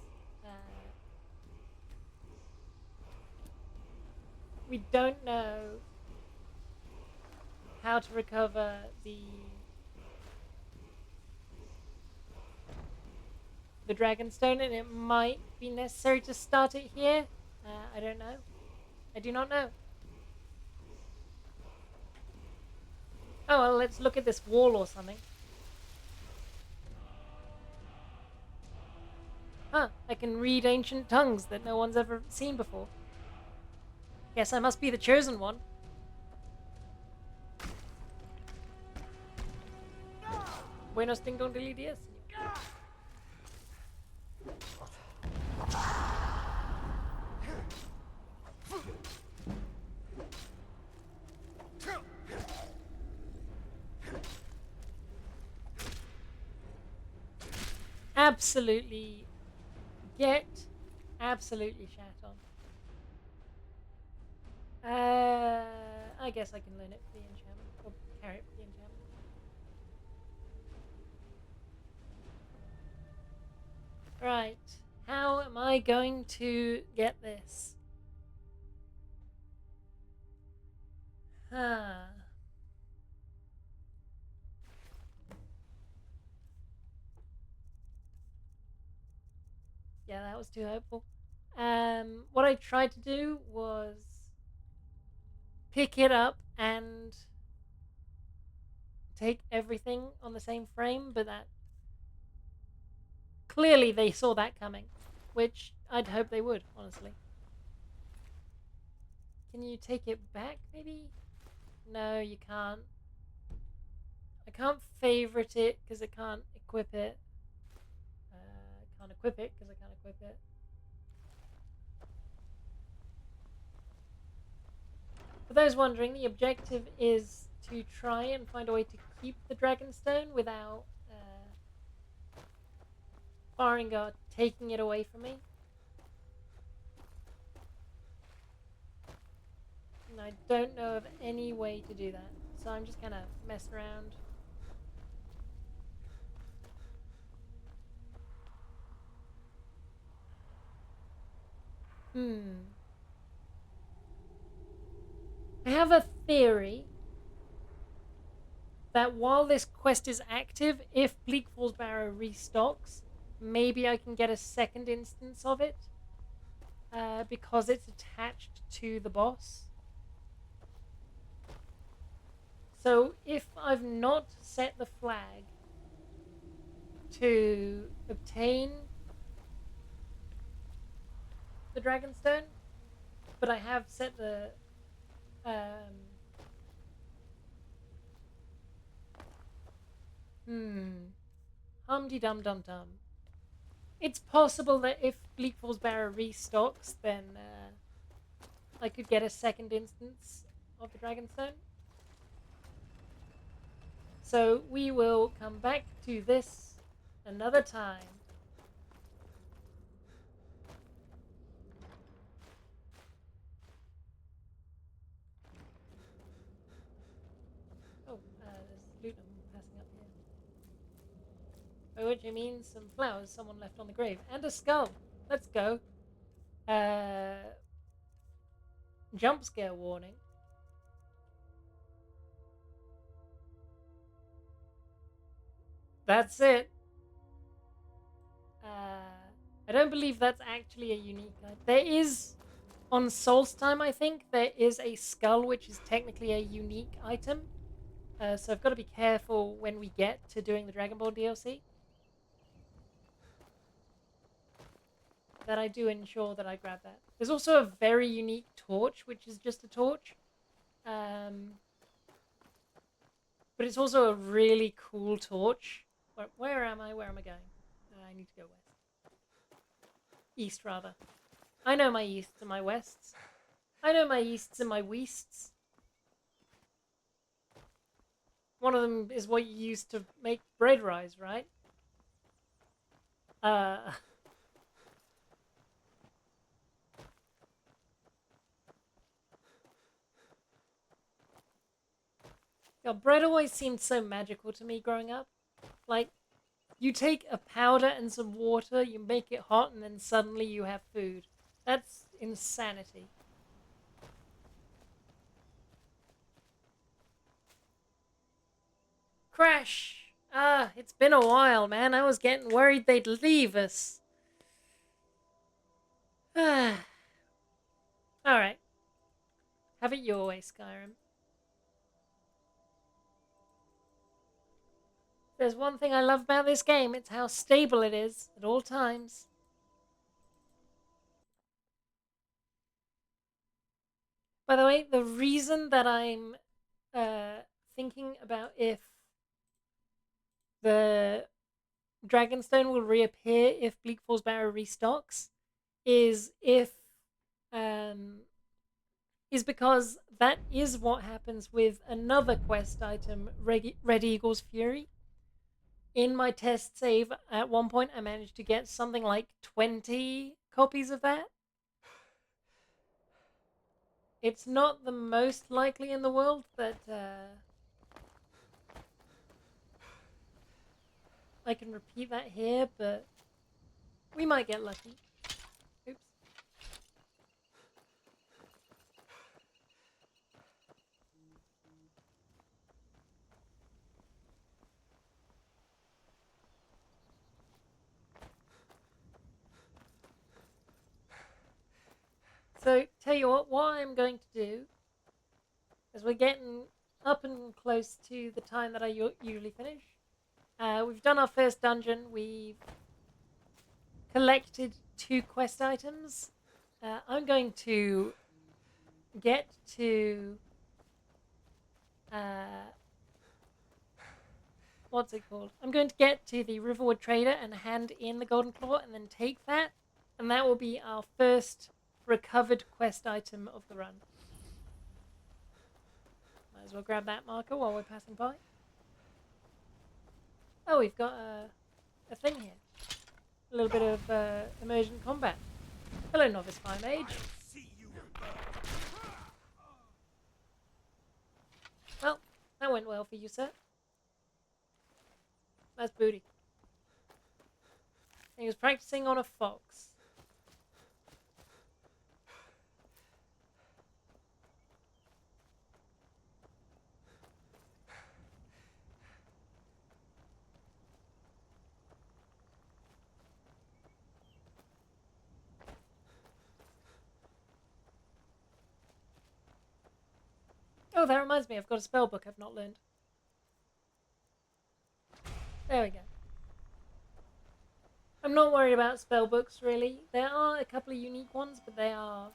we don't know how to recover the Dragonstone, and it might be necessary to start it here. I don't know. I do not know. Oh, well, let's look at this wall or something. Huh, I can read ancient tongues that no one's ever seen before. Guess I must be the chosen one. Buenos ding dong dilly dias. Absolutely get absolutely shat on. I guess I can learn it for the enchantment, or carry it for the enchantment. Right, how am I going to get this? Huh. Yeah, that was too hopeful. What I tried to do was pick it up and take everything on the same frame, but that clearly they saw that coming, which I'd hope they would, honestly. Can you take it back, maybe? No, you can't. I can't favorite it because I can't equip it. I can't equip it because I can't equip it. For those wondering, the objective is to try and find a way to keep the Dragonstone without Farengar taking it away from me. And I don't know of any way to do that. So I'm just kind of messing around. I have a theory that while this quest is active, if Bleak Falls Barrow restocks, maybe I can get a second instance of it because it's attached to the boss. So if I've not set the flag to obtain the Dragonstone, but I have set the Hum-de-dum-dum-dum. It's possible that if Bleak Falls Barrow restocks, then I could get a second instance of the Dragonstone. So we will come back to this another time. Oh, there's loot I'm passing up here. By which I mean some flowers someone left on the grave. And a skull. Let's go. Jump scare warning. That's it. I don't believe that's actually a unique item. There is, on Soulstime, I think, there is a skull which is technically a unique item. So I've got to be careful when we get to doing the Dragon Ball DLC. That I do ensure that I grab that. There's also a very unique torch, which is just a torch. But it's also a really cool torch. Where am I? Where am I going? I need to go west. East, rather. I know my easts and my wests. I know my easts and my wests. One of them is what you use to make bread rise, right? God, bread always seemed so magical to me growing up. Like, you take a powder and some water, you make it hot, and then suddenly you have food. That's insanity. Crash! Ah, it's been a while, man. I was getting worried they'd leave us. Alright. Have it your way, Skyrim. There's one thing I love about this game, it's how stable it is at all times. By the way, the reason that I'm thinking about if the Dragonstone will reappear if Bleak Falls Barrow restocks is because that is what happens with another quest item, Red Eagle's Fury. In my test save, at one point, I managed to get something like 20 copies of that. It's not the most likely in the world that I can repeat that here, but we might get lucky. Oops. So, tell you what I'm going to do, as we're getting up and close to the time that I usually finish. We've done our first dungeon. We've collected 2 quest items. I'm going to get to what's it called? I'm going to get to the Riverwood Trader and hand in the Golden Claw and then take that, and that will be our first recovered quest item of the run. Might as well grab that marker while we're passing by. Oh, we've got a thing here. A little bit of immersion combat. Hello, Novice Fire Mage. Well, that went well for you, sir. That's booty. He was practicing on a fox. Oh, that reminds me, I've got a spell book I've not learned. There we go. I'm not worried about spell books, really. There are a couple of unique ones, but they are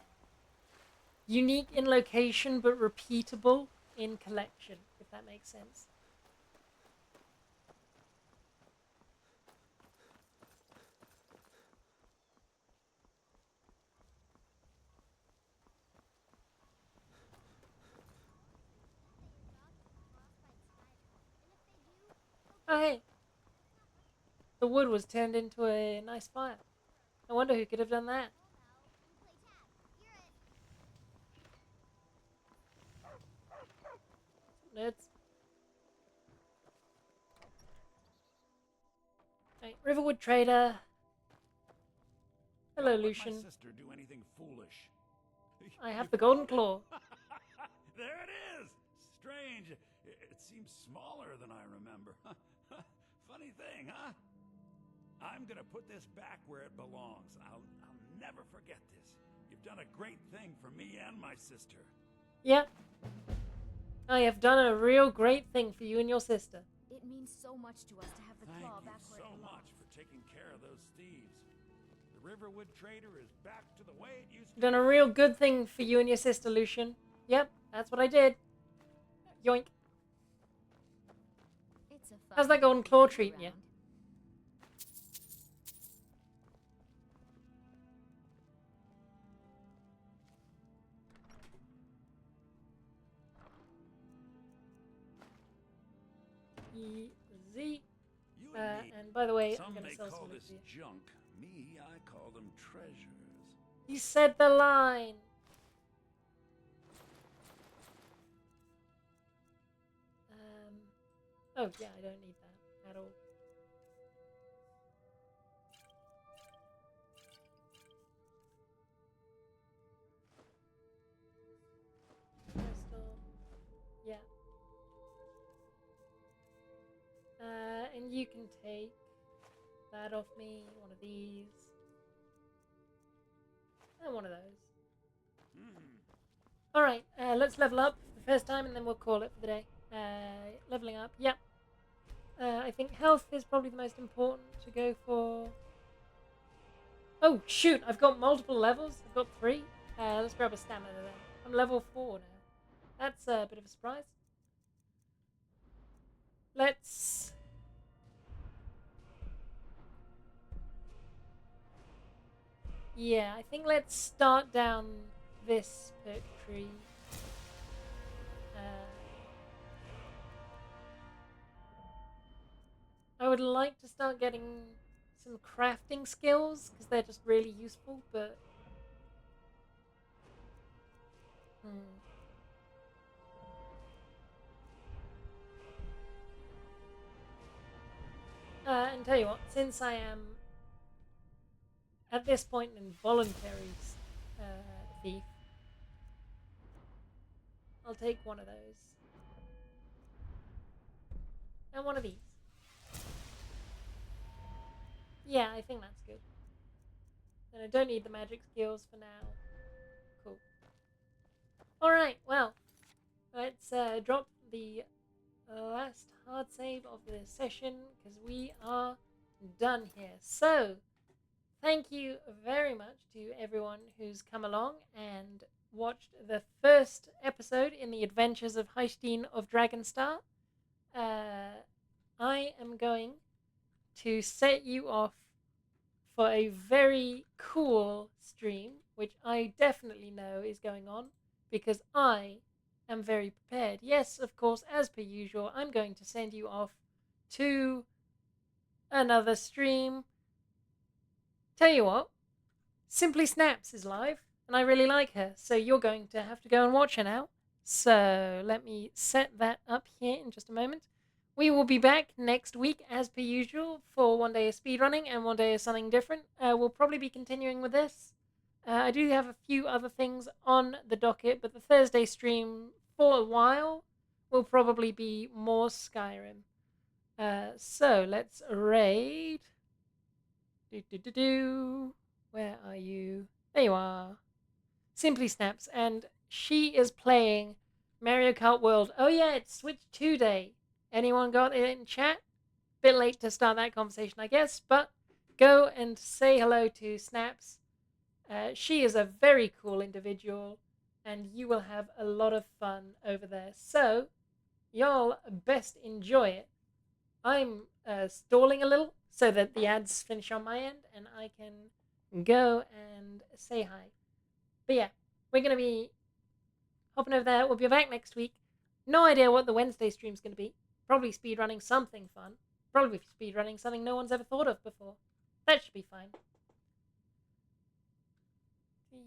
unique in location, but repeatable in collection, if that makes sense. Oh, hey. The wood was turned into a nice fire. I wonder who could have done that. Nerds. Right, Riverwood Trader. Hello, Don't let Lucian. my sister do anything foolish. I have the Golden Claw. There it is! Strange. It seems smaller than I remember. Funny thing, huh? I'm gonna put this back where it belongs. I'll never forget this. You've done a great thing for me and my sister. Yep. I have done a real great thing for you and your sister. It means so much to us to have the claw back where it Thank you so belongs. much for taking care of those thieves. The Riverwood Trader is back to the way it used to Done a real good thing for you and your sister, Lucian. Yep, that's what I did. Yoink. It's a How's that Golden Claw treating you? Easy. And by the way, I'm Some going may to sell call some this here. junk. Me, I call them treasures. He said the line. Oh yeah, I don't need that at all. Crystal. Yeah. And you can take that off me, one of these, and one of those. Alright, let's level up for the first time and then we'll call it for the day. Leveling up, yep. I think health is probably the most important to go for. Oh, shoot, I've got multiple levels. I've got 3. Let's grab a stamina then. I'm level 4 now. That's a bit of a surprise. Let's Yeah, I think let's start down this perk tree. I would like to start getting some crafting skills because they're just really useful, but and tell you what, since I am at this point an involuntary thief, I'll take one of those and one of these. Yeah, I think that's good. And I don't need the magic skills for now. Cool. Alright, well, let's drop the last hard save of the session because we are done here. So, thank you very much to everyone who's come along and watched the first episode in the Adventures of Heistine of Dragonstar. I am going to set you off for a very cool stream, which I definitely know is going on because I am very prepared. Yes, of course, as per usual, I'm going to send you off to another stream. Tell you what, Simply Snaps is live, and I really like her, so you're going to have to go and watch her now. So let me set that up here in just a moment. We will be back next week, as per usual, for one day of speedrunning and one day of something different. We'll probably be continuing with this. I do have a few other things on the docket, but the Thursday stream, for a while, will probably be more Skyrim. So let's raid. Where are you? There you are. Simply Snaps, and she is playing Mario Kart World. Oh yeah, it's Switch 2 Day. Anyone got it in chat? Bit late to start that conversation, I guess, but go and say hello to Snaps. She is a very cool individual, and you will have a lot of fun over there. So, y'all best enjoy it. I'm stalling a little so that the ads finish on my end and I can go and say hi. But yeah, we're going to be hopping over there. We'll be back next week. No idea what the Wednesday stream's going to be. Probably speedrunning something fun. Probably speedrunning something no one's ever thought of before. That should be fine. 3,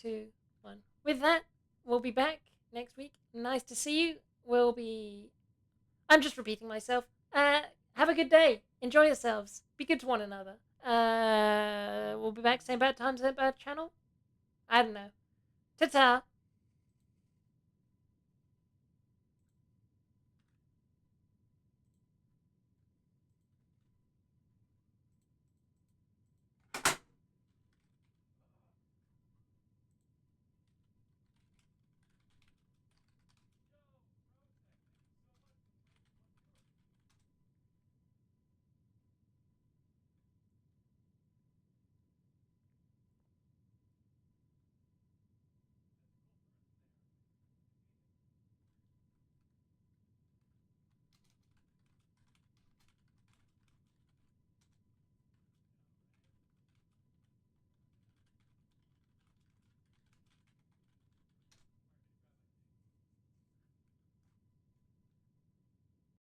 2, 1. With that, we'll be back next week. Nice to see you. I'm just repeating myself. Have a good day. Enjoy yourselves. Be good to one another. We'll be back same bad time, same bad channel. I don't know. Ta-ta.